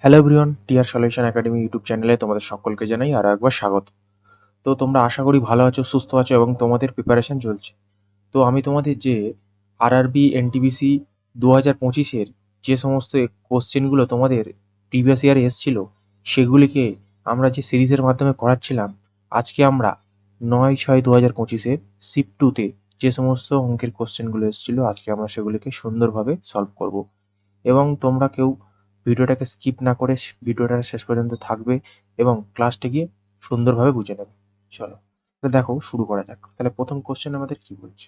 Hello everyone, TR solution academy YouTube চ্যানেলে তোমাদের সকলকে জানাই আরও একবার স্বাগত। তো তোমরা আশা করি ভালো আছো, সুস্থ আছো এবং তোমাদের প্রিপারেশন চলছে। তো আমি তোমাদের যে আরআরবি এনটিপিসি 2025-এর যে সমস্ত কোশ্চেনগুলো তোমাদের প্রিভিয়াস ইয়ারে এসেছিল সেগুলিকে আমরা যে সিরিজের মাধ্যমে করাচ্ছিলাম, আজকে আমরা 9/6/2025-এর শিফট 2-তে যে সমস্ত অঙ্কের কোশ্চেনগুলো এসেছিল আজকে আমরা সেগুলিকে সুন্দরভাবে সলভ করব। এবং তোমরা কেউ ভিডিওটাকে স্কিপ না করে ভিডিওটা শেষ পর্যন্ত থাকবে এবং ক্লাসটিকে সুন্দরভাবে বুঝে নেবে। চলো তাহলে দেখো, শুরু করা যাক। তাহলে প্রথম কোশ্চেন আমাদের কি বলছে?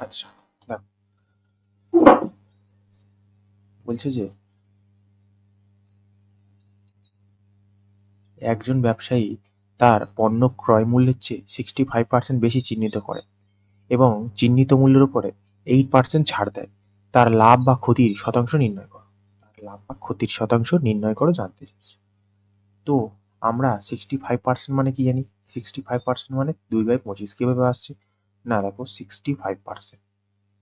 আচ্ছা, দেখো বলছে যে একজন ব্যবসায়ী তার পণ্য ক্রয় মূল্যের চেয়ে 65% বেশি চিহ্নিত করে এবং চিহ্নিত মূল্যের উপরে 8% ছাড় দেয়। তার লাভ বা ক্ষতির শতাংশ নির্ণয় করো। তার লাভ বা ক্ষতির শতাংশ নির্ণয় করো জানতে চাইছে। তো আমরা 65% মানে কি জানি? 65% মানে 2/25। কিভাবে আসছে? না দেখো, 65%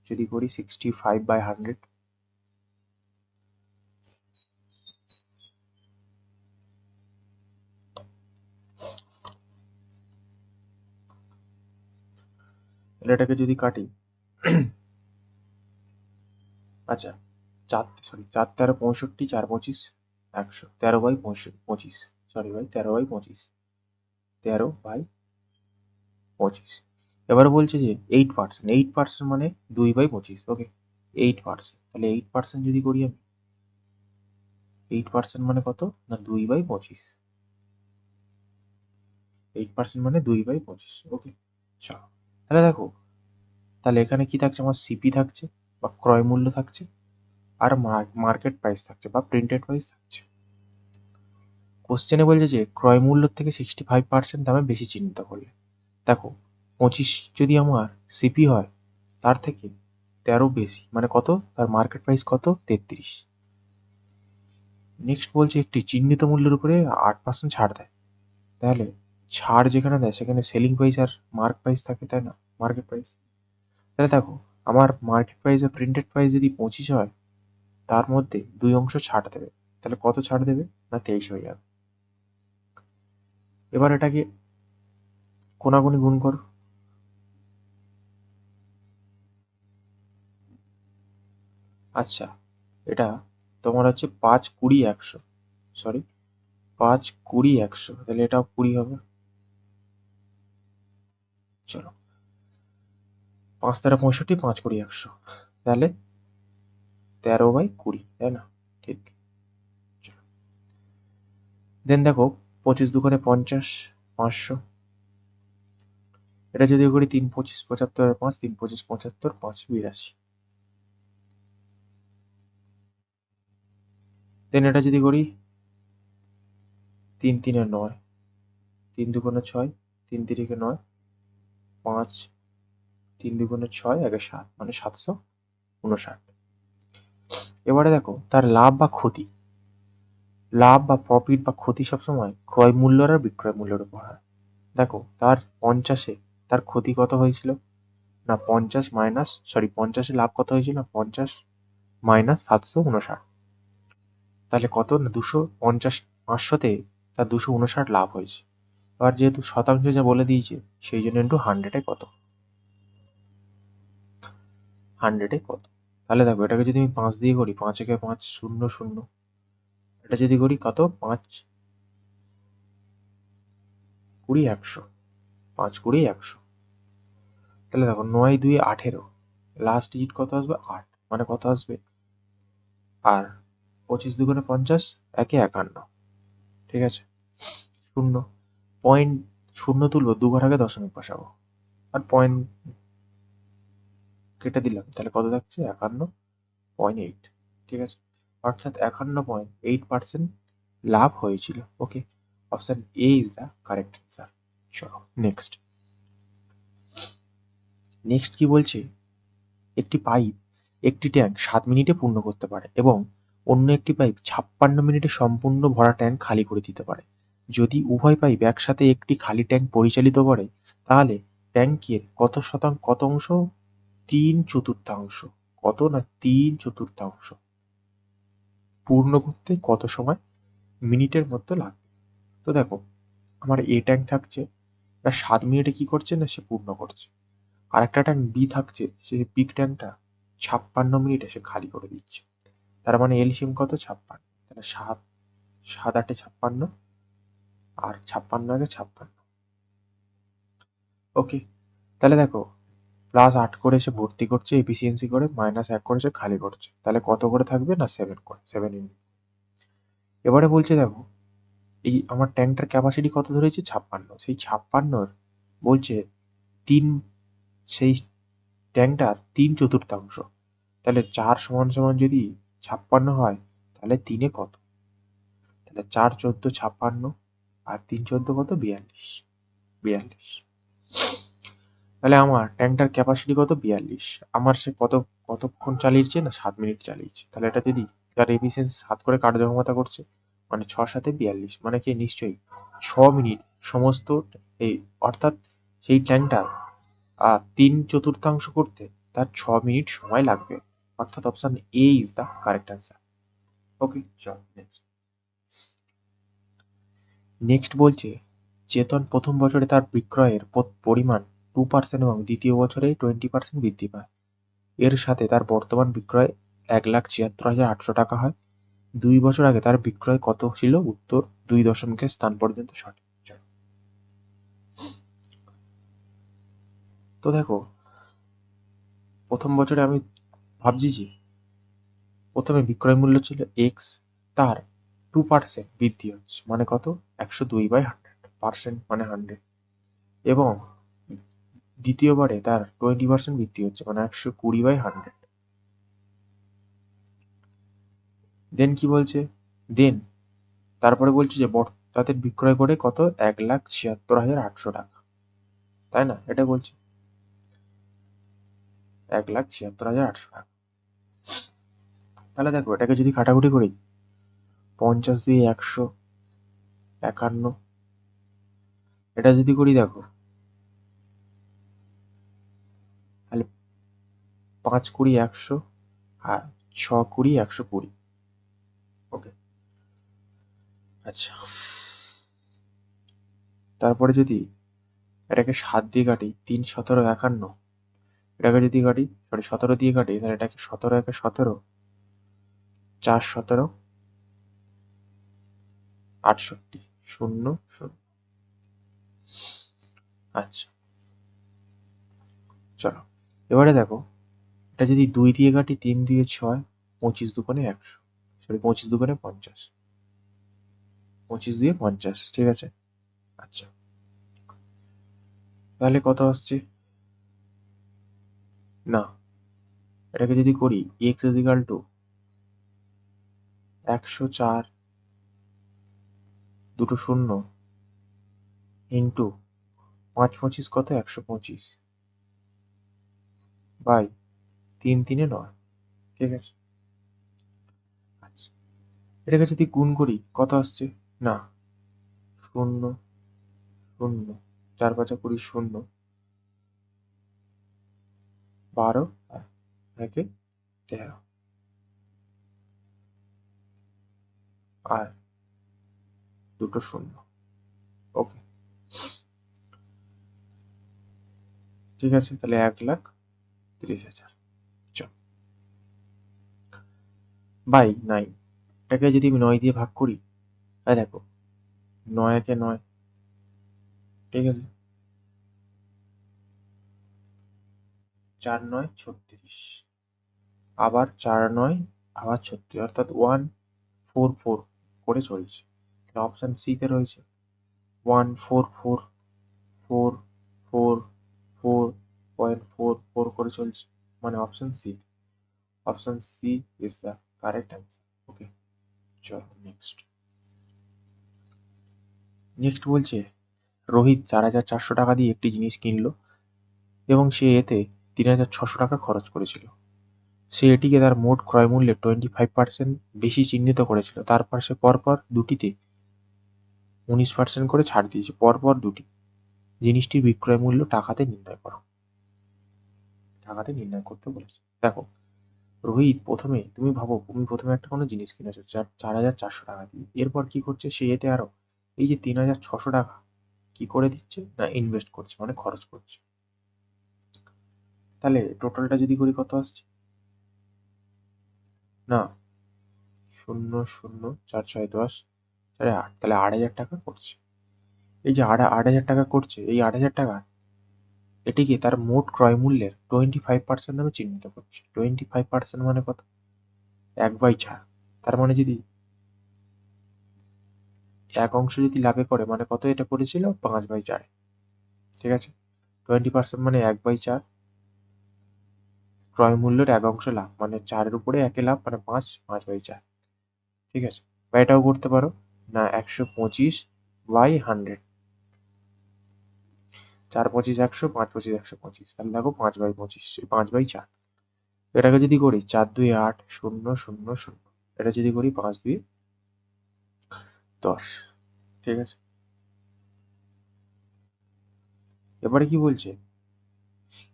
যদি করি 65/100, তাহলে এটাকে যদি কাটি, আচ্ছা, 4 তেরো 65, 4 25 100, 13/25, সরি ভাই, 13/25, 13/25। এবার বলছে যে 8%, 8% মানে 2/25। ওকে, 8%, তাহলে 8% যদি করি আমি, 8% মানে কত? না 2/25। 8% মানে 2/25। ওকে, চলো তাহলে দেখো, তাহলে এখানে কি থাকছে? আমার সিপি থাকছে বা ক্রয় মূল্য থাকছে, আর মার্কেট প্রাইস থাকছে বা প্রিন্টেড প্রাইস থাকছে। কোশ্চেনে বলছে যে ক্রয় মূল্য থেকে 65% দামে বেশি চিহ্নিত করলে। দেখো, 25 যদি আমার সিপি হয়, তার থেকে 13 বেশি মানে কত? তার মার্কেট প্রাইস কত? 33। নেক্সট বলছে একটি চিহ্নিত মূল্যের উপরে 8% ছাড় দেয়। তাহলে ছাড় যেখানে দেয় সেখানে সেলিং প্রাইস আর মার্ক প্রাইস থাকে, তাই না? Market price. তাহলে দেখো, আমার মার্কেট প্রাইস আর প্রিন্টেড প্রাইস যদি 25 হয়, তার মধ্যে 2 অংশ ছাড় দেবে। তাহলে কত ছাড় দেবে? না 23 হয়ে যাবে। এবার এটাকে কোনাকুনি গুণ করো। আচ্ছা, এটা তোমার হচ্ছে 5 20 100, সরি 5 20 100, তাহলে এটাও 20 হবে। চলো, 5 তেরো 65, 5 20 100, তাহলে 13/20, তাই না? ঠিক। চলো, দেন দেখো, 25 দুগুণে 50, 500। এটা যদি করি 3 25 75 আর 5, 3 25 75, 5 82। দেন এটা যদি করি 3 3 9, 3 দুগুণে 6, 3 তিরিকে 9, 5 3 দুগুণে 6, 1 7, মানে 759। এবারে দেখো, তার লাভ বা ক্ষতি। লাভ বা প্রফিট বা ক্ষতি সবসময় ক্রয় মূল্যের আর বিক্রয় মূল্যের উপর হয়। দেখো, তার 50-এ তার ক্ষতি কত হয়েছিল? না 50 মাইনাস, সরি 50-এ লাভ কত হয়েছিল? 50 মাইনাস 759। তাহলে কত? না 250, 500-তে তার 259 লাভ হয়েছে। এবার যেহেতু শতাংশ যা বলে দিয়েছে, সেই জন্য ইন্টু 100-এ কত? 100-এ কত? তাহলে দেখো, এটাকে যদি আমি 5 দিয়ে করি, 5 একে 5 0 0, এটা যদি করি কত? 5 20 100, 5 20 100। তাহলে দেখো, 9 2 18, লাস্ট ডিজিট কত আসবে? 8, মানে কত আসবে? আর 25 দুগুণে 50, 1 51। ঠিক আছে, শূন্য, পয়েন্ট শূন্য তুলবো, দুঘর আগে দশমিক বসাবো, আর পয়েন্ট কেটে দিলাম, তাহলে কত থাকছে? 51.8। ঠিক আছে, অর্থাৎ 51.8% লাভ হয়েছিল। Okay, option a is the correct answer. চলো নেক্সট। নেক্সট কি বলছে? একটি পাইপ একটি ট্যাঙ্ক 7 মিনিটে পূর্ণ করতে পারে এবং অন্য একটি পাইপ 56 মিনিটে সম্পূর্ণ ভরা ট্যাঙ্ক খালি করে দিতে পারে। যদি উভয় পাইপ একসাথে একটি খালি ট্যাঙ্ক পরিচালিত করে তাহলে ট্যাঙ্কের কত অংশ? 3/4 কত না 3/4 পূর্ণ করতে কত সময় মিনিটের মতো লাগবে? তো দেখো আমার এ ট্যাঙ্ক থাকছে, 7 মিনিটে কি করছে না সে পূর্ণ করছে, আর একটা ট্যাঙ্ক বি থাকছে, সে বিগ ট্যাঙ্কটা 56 মিনিটে সে খালি করে দিচ্ছে। তার মানে এলসিএম কত? 56। তাহলে 7 7 8 56 আর 56 ওকে। তাহলে দেখো +8 করে সে ভর্তি করছে এফিসিয়েন্সি করে, -1 করে সে খালি করছে, তাহলে কত করে থাকবে না 7 করে, 7 ইউনিট। এবারে বলছে দেখো এই আমার ট্যাঙ্কটার ক্যাপাসিটি কত ধরেছে? 56। সেই 56 বলছে তিন সেই ট্যাঙ্কটার 3/4, তাহলে 4 সমান সমান যদি 56 হয় তাহলে 3 কত? তাহলে 4 14 56 আর 3 14 কত? 42। তাহলে আমার ট্যাঙ্কটার ক্যাপাসিটি কত? 42। আমার সে কতক্ষণ চালিয়েছে না 7 মিনিট চালিয়েছে। তাহলে এটা যদি তার এফিসিয়েন্সি 7 করে কার্যক্ষমতা করছে, মানে 6 7 42, মানে কি নিশ্চয়ই 6 মিনিট সমস্ত এই, অর্থাৎ সেই ট্যাঙ্কটা 3/4 করতে তার 6 মিনিট সময় লাগবে, অর্থাৎ option a is the correct answer. Okay, চল নেক্সট বলছে চেতন প্রথম বছরে তার বিক্রয়ের পরিমাণ 2% এবং দ্বিতীয় বছরে 20% বৃদ্ধি পায়। এর সাথে তার বর্তমান বিক্রয় 1,76,800 টাকা হয়। 2 বছর আগে তার বিক্রয় কত ছিল? উত্তর 2 দশমিকের স্থান পর্যন্ত সঠিক। তো দেখো প্রথম বছরে আমি ভাবছি যে প্রথমে বিক্রয় মূল্য ছিল এক্স, তার 2% বৃদ্ধি হচ্ছে, মানে কত? 102/100, মানে 100, এবং দ্বিতীয়বারে তার 20% বৃদ্ধি হচ্ছে, মানে 120/100। দেন কি বলছে? দেন তারপরে বলছে যে তাদের বিক্রয় করে কত? 1,76,800 টাকা, তাই না? এটা বলছে 1,76,800 টাকা। তাহলে দেখো এটাকে যদি কাটাকুটি করি, 50 2 100, 51, এটা যদি করি দেখো তাহলে 5 20 100 আর 6 20 120। ওকে, আচ্ছা তারপরে যদি এটাকে 7 দিয়ে কাটি, 3 17 51, এটাকে যদি কাটি 17 দিয়ে কাটি, তাহলে এটাকে 17 1 17, 4 17 68, 0 0। আচ্ছা চলো এবারে দেখো এটা যদি 2 দিয়ে কাটি, 3 দিয়ে 6, 25 দুগুণে 100, 25 দুগুণে 50, 25 দিয়ে 50, ঠিক আছে। আচ্ছা তাহলে কত আসছে? না, এটাকে যদি করি x ইজিক্যাল টু 104 দুটো শূন্য ইন্টু 5 25 কত? 125 বাই 3 3 9, ঠিক আছে। আচ্ছা এটাকে যদি গুণ করি কত আসছে? না, 0 0, 4 5 20, 0 12 1 13 আর দুটো শূন্য। ওকে, ঠিক আছে, তাহলে 1,30,000 চল বাই 9। এটাকে যদি আমি 9 দিয়ে ভাগ করি, তাই দেখো 9 1 9, ঠিক আছে, 4 9 36, আবার 4 9 আবার 36, অর্থাৎ 144 করে চলছে। অপশন সি তে রয়েছে 14444.44 করে চলছে, মানে option c. Option C is the correct answer. Okay চলো নেক্সট বলছে রোহিত 4,400 টাকা দিয়ে একটি জিনিস কিনলো এবং সে এতে 3,600 টাকা খরচ করেছিল। সে এটিকে তার মোট ক্রয় মূল্যের 25% বেশি চিহ্নিত করেছিল। তারপর সে পরপর দুটিতে 19% করে ছাড় দিয়েছে পরপর দুটি। জিনিসটির বিক্রয় মূল্য টাকাতে নির্ণয় করো। টাকাতে নির্ণয় করতে বলেছে। দেখো রোহিত প্রথমে তুমি ভাবো তুমি প্রথমে একটা কোনো জিনিস কিনেছো 4,400 টাকা দিয়ে, এরপর কি করছে সে এতে আরো এই যে 3,600 টাকা কি করে দিচ্ছে না ইনভেস্ট করছে মানে খরচ করছে। তাহলে টোটালটা যদি করি কত আসছে না 0, 0, 4, 6, 10, 8, তাহলে 8,000 টাকা করছে। এই যে 8,000 টাকা করছে, এই 8,000 টাকা এটিকে তার মোট ক্রয় মূল্যের 25% নামে চিহ্নিত করছে। 25% মানে কত 1/4। তার মানে যদি এক অংশ যদি লাভে করে মানে কত এটা করেছিল 5/4। ঠিক আছে, 20% মানে 1/4 ক্রয় মূল্যের এক অংশ লাভ মানে 4-এর উপরে 1-এ লাভ মানে 5, 5/4। ঠিক আছে, বা এটাও করতে পারো না 125/100, 4-25 100, 5-25 125, তাহলে দেখো 5/25 5/4। এটাকে যদি করি 4-2 8 0 0 0, এটা যদি করি 5-2 10। ঠিক আছে, এবারে কি বলছে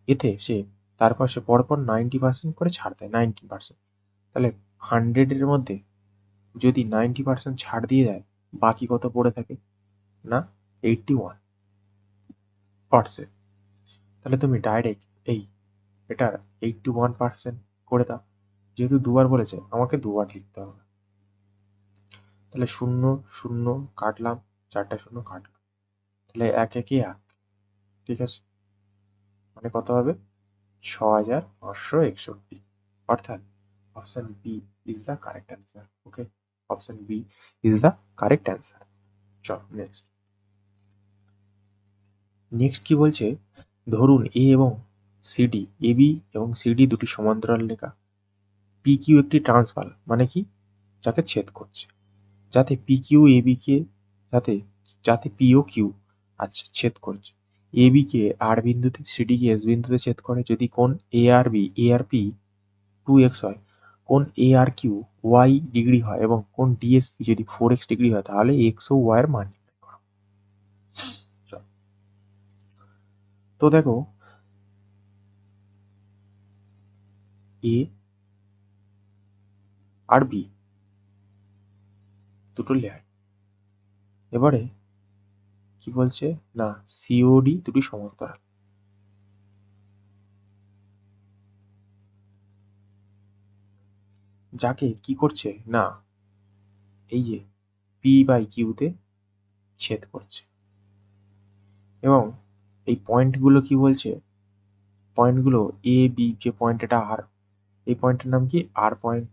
এতে সে তারপর সে পরপর 90% করে ছাড় দেয় 90%। তাহলে 100-এর মধ্যে যদি 90% ছাড় দিয়ে দেয় বাকি কত পড়ে থাকে না 81%। তাহলে তুমি ডাইরেক্ট এই এটা 81% করে দাও। যেহেতু দুবার বলেছে আমাকে দুবার লিখতে হবে, তাহলে 0 0 কাটলাম, 4টা 0 কাটলাম, তাহলে 1 1 1। ঠিক আছে, মানে কত হবে 6,561, অর্থাৎ option B is the correct answer. Okay, option B is the correct answer. চল নেক্সট। নেক্সট কি বলছে, ধরুন এ এবং সিডি, এবি এবং সিডি দুটি সমান্তরাল রেখা, পি কিউ একটি ট্রান্সভাল মানে কি যাকে ছেদ করছে, যাতে পি কিউ এবি কে যাতে যাতে পি ও কিউ আচ্ছা ছেদ করছে। এবি কে আর বিন্দুতে, সিডি কে এস বিন্দুতে ছেদ করে। যদি কোণ এ আর B A R P 2x হয়, কোণ এ আর কিউ ওয়াই ডিগ্রি হয় এবং কোণ ডিএসপি যদি 4x ডিগ্রি হয়, তাহলে এক্স ও ওয়াই এর মান নির্ণয় করো। চল, তো দেখো এ আর বি দুটো লেয়ার, এবারে কি বলছে না সিওডি দুটি সমান্তরাল, যাকে কি করছে না এই যে পি বাই কিউতে ছেদ করছে। এবং এই পয়েন্টগুলো কি বলছে, পয়েন্টগুলো এ বি যে পয়েন্ট এটা আর, এই পয়েন্টের নাম কি আর পয়েন্ট,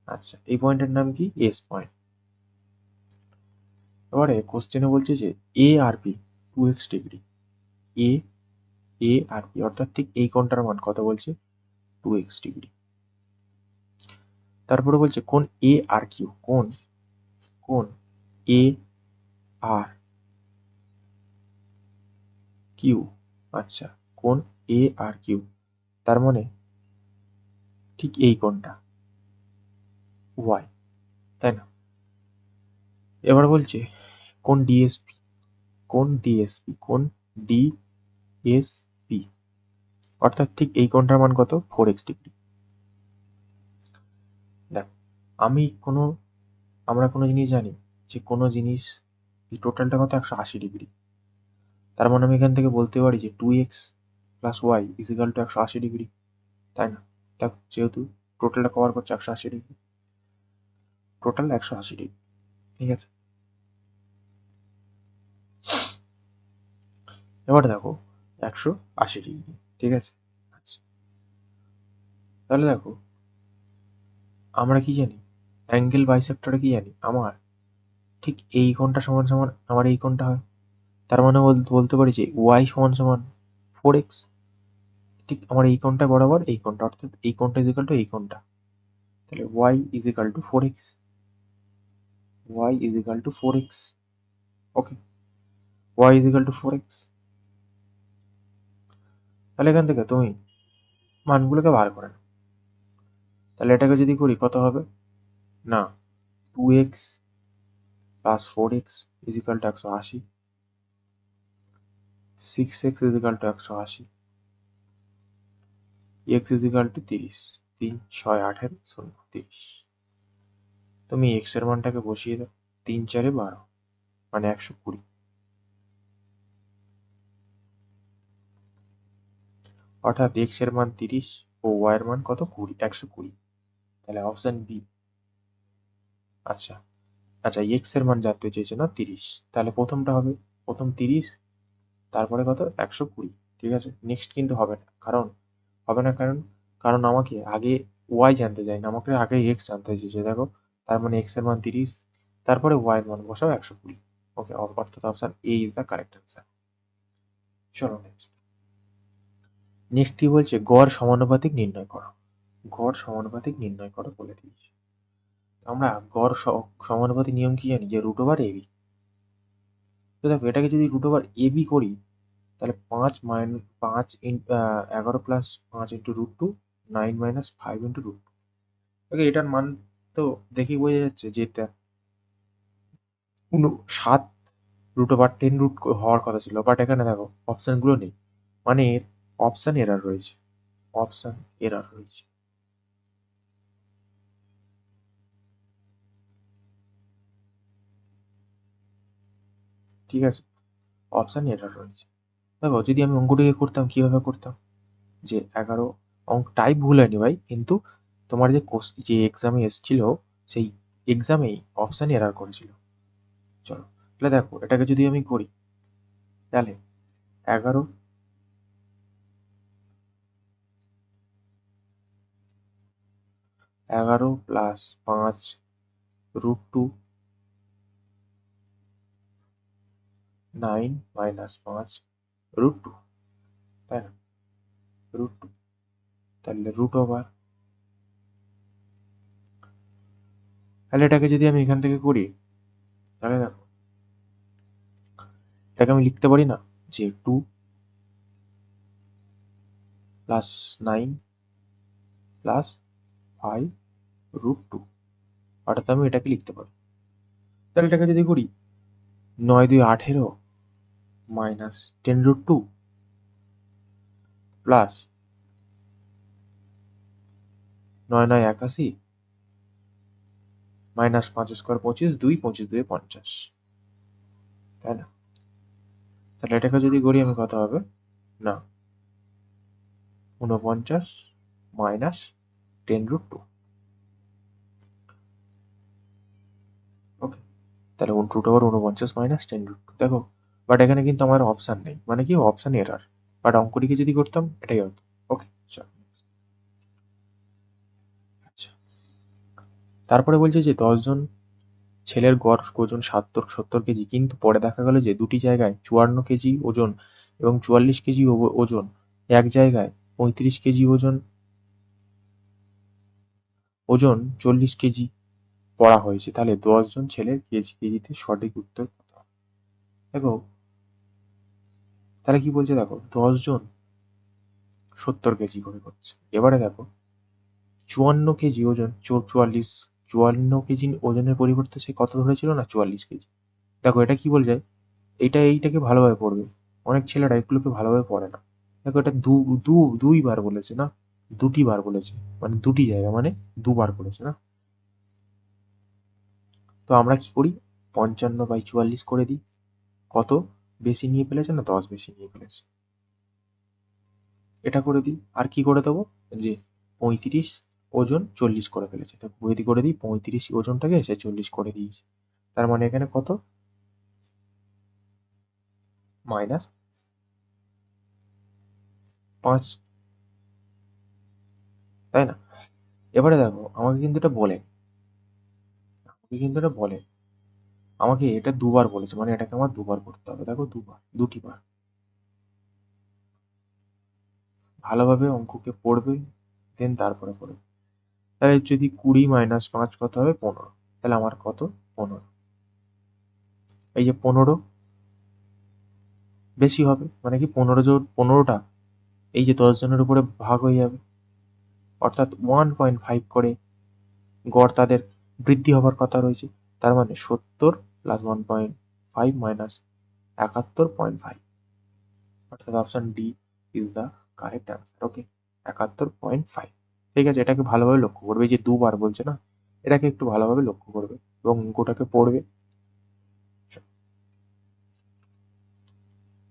আচ্ছা এই পয়েন্টের নাম কি এস পয়েন্ট। এবারে কোশ্চেনে বলছে যে এ আর বি 2x ডিগ্রি, এ এ আর বি অর্থাৎ ঠিক এই কোণটার মান কত বলছে 2x ডিগ্রি। তারপরে বলছে কোণ এ আর কিউ, কোণ কোণ এ আর কিউ, আচ্ছা কোণ এ আর কিউ, তার মানে ঠিক এই কোণটা ওয়াই, তাই না। এবার বলছে কোণ ডিএসপি, কোণ ডিএসপি, কোণ ডিএসপি অর্থাৎ ঠিক এই কোণটার মান কত 4x ডিগ্রি। দেখ আমরা কোনো জিনিস জানি যে কোনো জিনিস এই টোটালটা কত 180 ডিগ্রি, তার মানে আমি এখান থেকে বলতে পারি যে 2x plus Y is equal to 180 degree, তাই না। দেখ যেহেতু টোটালটা কভার করছে 180 ডিগ্রি, টোটাল 180 ডিগ্রি। ঠিক আছে, এবার দেখো 180 ডিগ্রি। ঠিক আছে, আচ্ছা তাহলে দেখো আমরা কি জানি অ্যাঙ্গেল বাইসেক্টরে কি জানি আমার ঠিক এই কোণটা সমান সমান আমার এই কোণটা হয়, তার মানে বলতে পারি যে ওয়াই সমান সমান 4x। ঠিক আমার এই কোণটা বরাবর এই কোণটা, অর্থাৎ এই কোণটা ইজ ইকাল টু এই কোণটা, তাহলে y is equal two 4x, y is equal two 4x। Okay, y is equal two 4x। তাহলে এখান থেকে তুমি মানগুলোকে বার করে নাও। তাহলে এটাকে যদি করি কত হবে না 2x plus 4x is equal to 180, 6x is equal to 180, x is equal to 30, 3 6 18 0 30। তুমি x এর মানটাকে বসিয়ে দাও, 3 4 12 মানে 120। অর্থাৎ x এর মান 30 ও y এর মান কত 20, 120। তাহলে অপশন বি। আচ্ছা আচ্ছা, x এর মান জানতে চেয়েছে না 30, তাহলে প্রথমটা হবে, প্রথম 30 তারপরে কত 120। ঠিক আছে, নেক্সট কিন্তু হবে না, কারণ হবে না কারণ কারণ আমাকে আগে y জানতে চাই না, আমাকে আগে x জানতে চেয়েছে। দেখো, তার মানে x এর মান 30, তারপরে y এর মান বসাও 120। ওকে, অর্থাৎ option a is the correct answer. চলো নেক্সট। নেক্সট কি বলছে, গড় সমানুপাতিক নির্ণয় করো। গড় সমানুপাতিক নির্ণয় করো বলে দিয়েছে। আমরা গড় সমানুপাতিক নিয়ম কি জানি, যে রুট ওভার এবি। তো দেখো, এটাকে যদি রুট ওভার এবি করি, তাহলে 11 plus 5 into root two, 9 minus 5 into root two. Okay, এটার মান তো দেখেই বোঝা যাচ্ছে যে এটা 7 রুট ওভার 10 রুট হওয়ার কথা ছিল, বাট এখানে দেখো অপশনগুলো নেই, মানে এর অপশন এরার রয়েছে, অপশন এরার রয়েছে। ঠিক আছে, অপশন এরার রয়েছে। দেখো, যদি আমি অঙ্কটিকে করতাম, কিভাবে করতাম, যে 11 অঙ্ক টাইপ ভুল হয়নি ভাই, কিন্তু তোমার যে এক্সামে এসেছিল, সেই এক্সামেই অপশন এরার করেছিল। চলো, তাহলে দেখো, এটাকে যদি আমি করি, তাহলে 11 plus 5 root two, 9 minus 5 root two, তাই না, রুট টু, তাহলে রুট ওভার, তাহলে এটাকে যদি আমি এখান থেকে করি, তাহলে দেখো, এটাকে আমি লিখতে পারি না, যে 2 প্লাস 9 প্লাস 5 রুট টু, অর্থাৎ আমি এটাকে লিখতে পারি। তাহলে এটাকে যদি করি, 9 2 18 minus 10 root two plus 9 9 81 minus 5 square 25, 2 25 2 50, তাই না। তাহলে এটাকে যদি করি আমি, কত হবে না 49 মাইনাস 10 রুট টু। ওকে, তাহলে root over 49 minus 10 root two. দেখো, বাট এখানে কিন্তু আমার অপশন নেই, মানে কি অপশন এরার, বাট অঙ্কটিকে যদি করতাম এটাই হতো। ওকে, চল। আচ্ছা, তারপরে বলছে যে 10 জন ছেলের গড় ওজন 70 কেজি, কিন্তু পরে দেখা গেল যে দুটি জায়গায় 54 কেজি ওজন এবং 44 কেজি ওজন, এক জায়গায় 35 কেজি ওজন 40 কেজি পড়া হয়েছে, তাহলে 10 জন ছেলের কেজিতে সঠিক উত্তর কত হবে? দেখো, তাহলে কি বলছে, দেখো 10 জন 70 কেজি করে করছে, এবারে দেখো 54 কেজি ওজন 54 কেজি ওজনের পরিবর্তে সে কত ধরেছিল না 44 কেজি। দেখো, এটা কি বলে যায়, এইটাকে ভালোভাবে পড়বে, অনেক ছেলেরা এগুলোকে ভালোভাবে পড়ে না। দেখো, এটা দুইবার বলেছে না, দুটি বার বলেছে, মানে দুটি জায়গা, মানে দুবার বলেছে না। তো আমরা কি করি, 55/44 করে দিই, কত বেশি নিয়ে ফেলেছে না, 10 বেশি নিয়ে ফেলেছে, এটা করে দিই। আর কি করে দেবো, যে 35 ওজন 40 করে ফেলেছে, তো বইতে করে দিই 35 ওজনটাকে সে 40 করে দিয়েছে, তার মানে এখানে কত মাইনাস 5, তাই না। এবারে দেখো, আমাকে আমাকে এটা দুবার বলেছে, মানে এটাকে আমার দুবার করতে হবে। দেখো, দুটি বার। ভালোভাবে অঙ্ককে পড়বে, দেন তারপরে পড়বে। তাহলে যদি 20 মাইনাস 5 কত হবে 15, তাহলে আমার কত 15, এই যে 15 বেশি হবে, মানে কি 15টা এই যে 10 জনের উপরে ভাগ হয়ে যাবে, অর্থাৎ 1.5 করে গড় তাদের বৃদ্ধি হবার কথা রয়েছে, তার মানে 70 প্লাস 1.5 মাইনাস 71.5, অর্থাৎ option d is the correct answer. Okay, 71.5। ঠিক আছে, এটাকে ভালোভাবে লক্ষ্য করবে, এই যে দুবার বলছে না, এটাকে একটু ভালোভাবে লক্ষ্য করবে এবং অঙ্কটাকে পড়বে।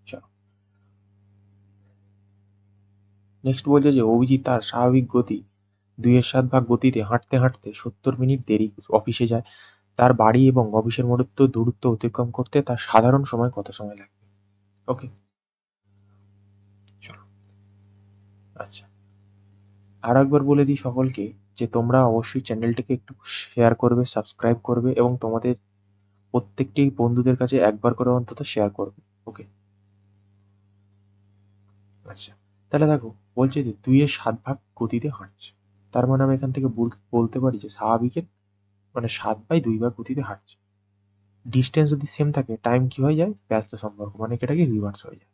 চলো, নেক্সট বলছে যে অভিজিৎ তার স্বাভাবিক গতি 2/7 ভাগ গতিতে হাঁটতে হাঁটতে 70 মিনিট দেরি অফিসে যায়। তার বাড়ি এবং অফিসের মধ্যে দূরত্ব অতিক্রম করতে তার সাধারণ সময় কত সময় লাগবে? ওকে, চলো। আচ্ছা, আর একবার বলে দিই সকলকে যে তোমরা অবশ্যই চ্যানেলটিকে একটু শেয়ার করবে, সাবস্ক্রাইব করবে এবং তোমাদের প্রত্যেকটি বন্ধুদের কাছে একবার করে অন্তত শেয়ার করবে। ওকে, আচ্ছা, তাহলে দেখো বলছে যে 2/7 ভাগ গতিতে হাঁটছে, তার মানে আমি এখান থেকে বলতে পারি যে স্বাভাবিকের মানে 7/2 ভাগ গতিতে হাঁটছে। ডিস্টেন্স যদি সেম থাকে, টাইম কি হয়ে যায়? ব্যস্ত সম্পর্ক, মানে এটা কি রিভার্স হয়ে যায়।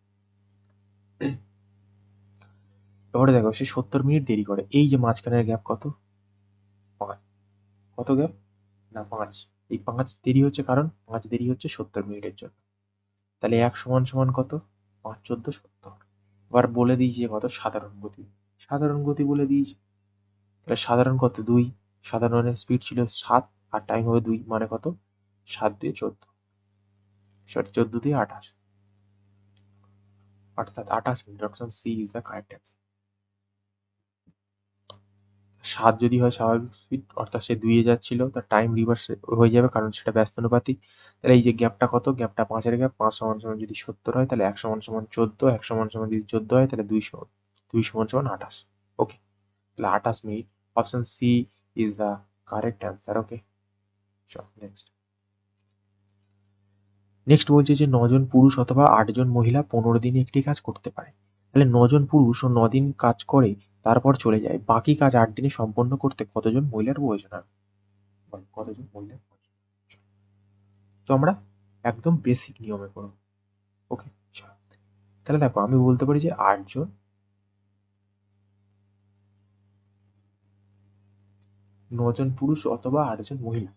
এবারে দেখো সে 70 মিনিট দেরি করে, এই যে মাঝখানের গ্যাপ কত? 5। কত গ্যাপ? না 5। এই 5 দেরি হচ্ছে কারণ 5 দেরি হচ্ছে 70 মিনিটের জন্য। তাহলে 1 সমান সমান কত? 5 14 70। এবার বলে দিয়েছি যে কত? সাধারণ গতি। সাধারণ গতি বলে দিয়েছি, তাহলে সাধারণ কত? 2। সাধারণের স্পিড ছিল 7 আর টাইম হবে 2, মানে কত? 7 দিয়ে 14, সরি 14 দিয়ে 28, অর্থাৎ 28 minute. Option C is the correct answer. 7 যদি হয় স্বাভাবিক স্পিড, অর্থাৎ সে 2 এ যাচ্ছিল, তার টাইম রিভার্স হয়ে যাবে কারণ সেটা ব্যস্তানুপাতিক। তাহলে এই যে গ্যাপটা কত? গ্যাপটা 5 এর গ্যাপ, 5 সমান সমান যদি 70 হয় তাহলে 1 সমান সমান 14, 1 সমান সমান যদি 14 হয় তাহলে 2 সমান সমান 28। ওকে, তাহলে 28 minute. Option C is the correct answer. Okay, চল নেক্সট। নেক্সট বলছে যে 9 জন পুরুষ অথবা 8 জন মহিলা 15 দিনে একটি কাজ করতে পারে। তাহলে 9 জন পুরুষ ও 9 দিন কাজ করে তারপর চলে যায়, বাকি কাজ 8 দিনে সম্পন্ন করতে কতজন মহিলার প্রয়োজন হবে? বল, কতজন মহিলার প্রয়োজন? তো আমরা একদম বেসিক নিয়মে করব। ওকে, চলো। তাহলে দেখো আমি বলতে পারি যে 8 জন, 9 জন পুরুষ অথবা 8 জন মহিলা।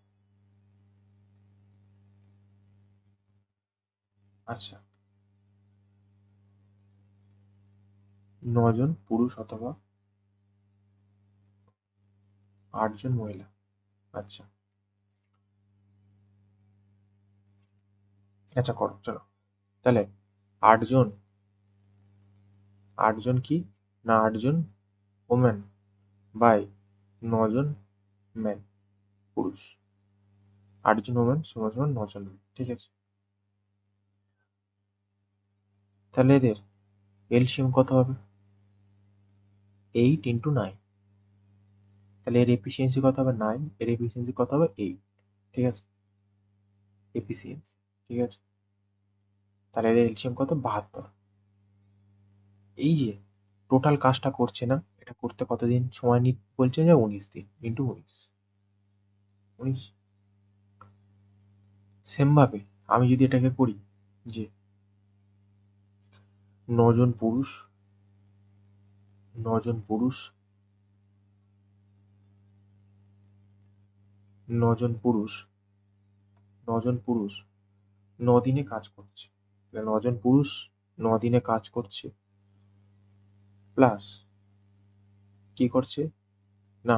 আচ্ছা, 9 জন পুরুষ অথবা 8 জন মহিলা। আচ্ছা, আচ্ছা করো, চলো। তাহলে 8 জন, 8 জন কি না 8 জন ওমেন বাই 9 জন মেন, পুরুষ। 8 জন ওমেন সমান সমান 9 জন মেন, ঠিক আছে? তাহলে এদের এলসিএম কত হবে? 8 ইন্টু 9। তাহলে এর এফিসিয়েন্সি কত হবে? 9। এর এফিসিয়েন্সি কত হবে? 8। ঠিক আছে, এফিসিয়েন্সি, ঠিক আছে। তাহলে এর এলসিএম কত? 72। এই যে টোটাল কাজটা করছে না, এটা করতে কতদিন সময় বলছে যে 19 দিন ইন্টু 19, 19। সেম ভাবে আমি যদি এটাকে করি যে 9 জন পুরুষ, 9 জন পুরুষ, 9 জন পুরুষ, 9 জন পুরুষ 9 দিনে কাজ করছে, তাহলে 9 জন পুরুষ 9 দিনে কাজ করছে, প্লাস কি করছে না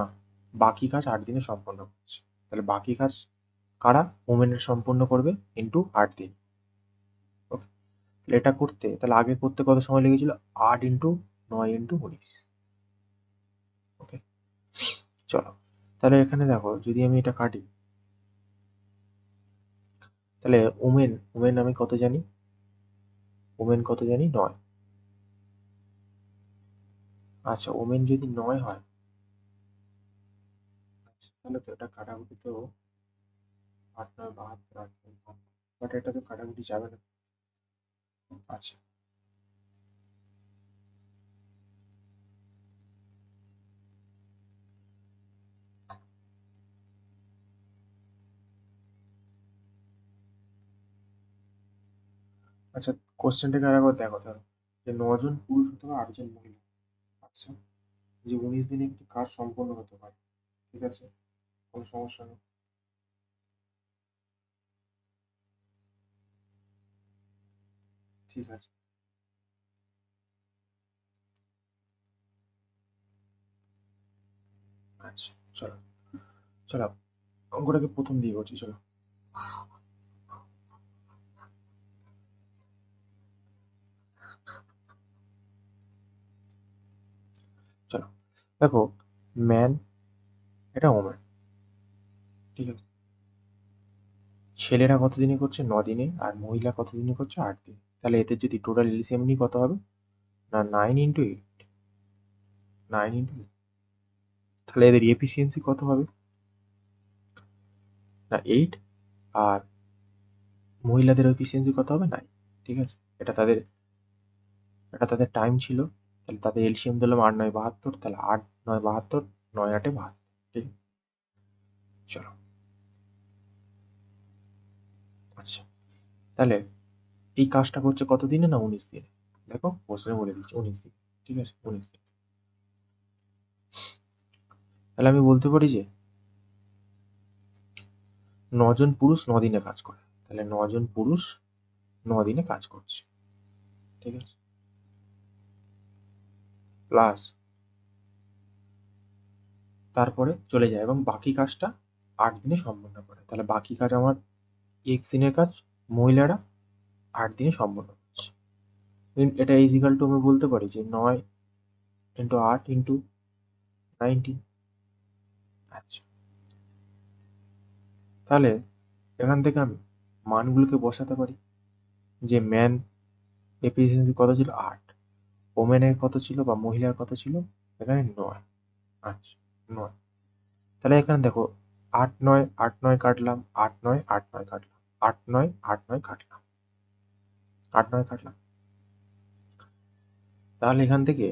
বাকি কাজ 8 দিনে সম্পন্ন করছে। তাহলে বাকি কাজ কারা? ওমেনের সম্পন্ন করবে ইন্টু 8 দিন। ওকে, তাহলে এটা করতে, তাহলে আগে করতে কত সময় লেগেছিল? 8 ইন্টু 9 ইন্টু 19। ওকে, চলো। তাহলে এখানে দেখো যদি আমি এটা কাটি, তাহলে ওমেন, ওমেন আমি কত জানি? ওমেন কত জানি? 9। আচ্ছা, ওমেন যদি 9 হয়, আচ্ছা, তাহলে তো এটা কাটাকুটি তো 8 9 72, 8 9 72, বাট এটা তো কাটাকুটি যাবে না। আচ্ছা, আচ্ছা, কোশ্চেনটাকে আরেকবার দেখো তাহলে, যে 9 জন পুরুষ অথবা 8 জন মহিলা, আচ্ছা, যে 19 দিনে একটি কাজ সম্পন্ন হতে পারে, ঠিক আছে, কোনো সমস্যা নেই। ঠিক আছে। আচ্ছা, চলো চলো অঙ্কটাকে প্রথম দিয়ে করছি, চলো। চলো দেখো, ম্যান এটা ওম্যান, ঠিক আছে। ছেলেরা কতদিনে করছে? 9 দিনে। আর মহিলা কতদিনে করছে? 8 দিন। তাহলে এদের যদি টোটাল এলসিএম নিই কত হবে? না 9 × 8, 9 × তাহলে এদের এফিসিয়েন্সি কত হবে? না 8। আর মহিলাদের এফিসিয়েন্সি কত হবে? 9। ঠিক আছে, এটা তাদের টাইম ছিল। তাহলে তাদের এলসিএম দিলাম 8×9 = 72। তাহলে 8×9 = 72, 9×8 = 72। ঠিক আছে, চলো। আচ্ছা, তাহলে এই কাজটা করছে কত দিনে? না 19 দিনে। দেখো প্রশ্নে বলে দিচ্ছি 19 দিন। ঠিক আছে, 19 দিন। তাহলে আমি বলতে পারি যে 9 জন পুরুষ 9 দিনে কাজ করে। তাহলে 9 জন পুরুষ 9 দিনে কাজ করছে। ঠিক আছে, প্লাস তারপরে চলে যায় এবং বাকি কাজটা 8 দিনে সম্পন্ন করে। তাহলে বাকি কাজ আমার এক্স দিনের কাজ মহিলারা 8 দিনে সম্পন্ন করছে। এটা ইজিক্যাল টু আমি বলতে পারি যে 9 × 8 × 90। আচ্ছা, তাহলে এখান থেকে আমি মানগুলোকে বসাতে পারি যে ম্যান এফিসিয়েন্সি কত ছিল? 8। ওমেনের কত ছিল বা মহিলার কত ছিল? এখানে 9। আচ্ছা, 9। তাহলে এখানে দেখো 8×9 কাটলাম, 8×9 কাটলাম, 8×9 কাটলাম, 8×9 কাটলাম। তাহলে এখান থেকে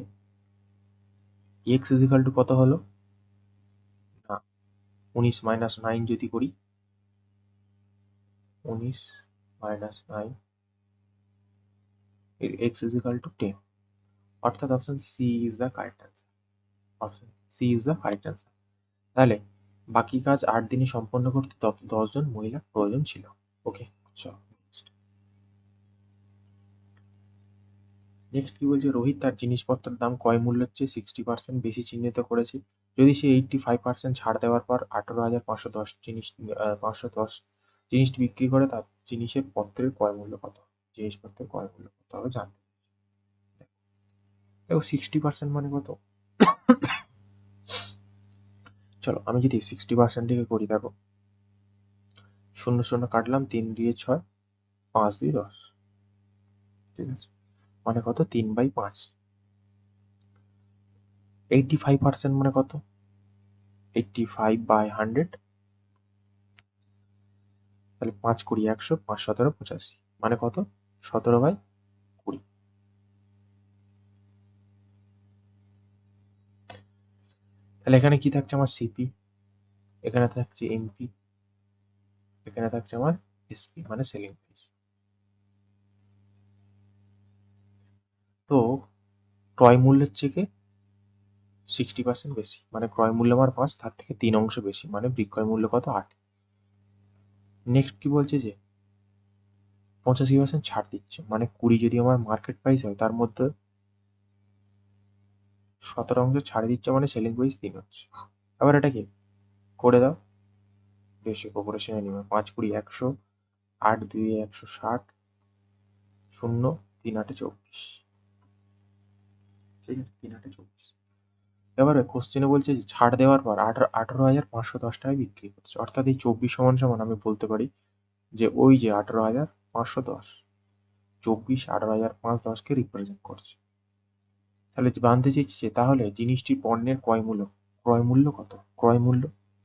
এক্স ইজিক্যাল টু কত হলো? না 19 - 9 যদি করি, 19 - 9 এক্স ইজিক্যাল টু 10। অর্থাৎ option C is the correct answer. Option C is the correct answer. তাহলে বাকি কাজ 8 দিনে সম্পন্ন করতে 10 জন মহিলা প্রয়োজন ছিল। ওকে, চলো নেক্সট। নেক্সট কি বলছে? রোহিত তার জিনিসপত্রের দাম ক্রয় মূল্যের চেয়ে 60% বেশি চিহ্নিত করেছে যদি সে 85% ছাড় দেওয়ার পর 18,510 জিনিসটি বিক্রি করে। তার জিনিসের পত্রের ক্রয় মূল্য কত? জিনিসপত্রের ক্রয় মূল্য কত হবে জানতে। দেখো 60% মানে কত? চলো আমি যদি 60%টিকে করি, দেখো 0 0 কাটলাম, 3×2 = 6, 5×2 = 10। ঠিক আছে, মানে কত? 3/5। 85% মানে কত? 85/100। তাহলে 5×20 = 100, 5×17 = 85। মানে কত? 17/20। তাহলে এখানে কি থাকছে আমার? সিপি, এখানে থাকছে এমপি, এখানে থাকছে আমার এসপি মানে সেলিং প্রাইস। তো ক্রয় মূল্যের থেকে 60% বেশি মানে ক্রয় মূল্য আমার 5, তার থেকে 3 অংশ বেশি মানে বিক্রয় মূল্য কত? 8। নেক্সট কি বলছে যে 85% ছাড় দিচ্ছে মানে 20 যদি আমার মার্কেট প্রাইস হয়, তার মধ্যে 17 ছাড় দিচ্ছে মানে সেলিং প্রাইস 3 হচ্ছে। আবার এটা কি করে দাও, বেসিক অপারেশনে নিবে 5×20 = 100, 8×2 = 160, 0 3×8 = 24। ঠিক আছে, 3×8 = 24। এবারে কোশ্চেনে বলছে যে ছাড় দেওয়ার পর 18,510 টাকায় বিক্রি করছে। অর্থাৎ এই 24 সমান সমান আমি বলতে পারি যে ওই যে 18,510, 24 18,510কে রিপ্রেজেন্ট করছে। তাহলে জানতে চেয়েছি যে তাহলে জিনিসটি পণ্যের ক্রয় মূল্য কত?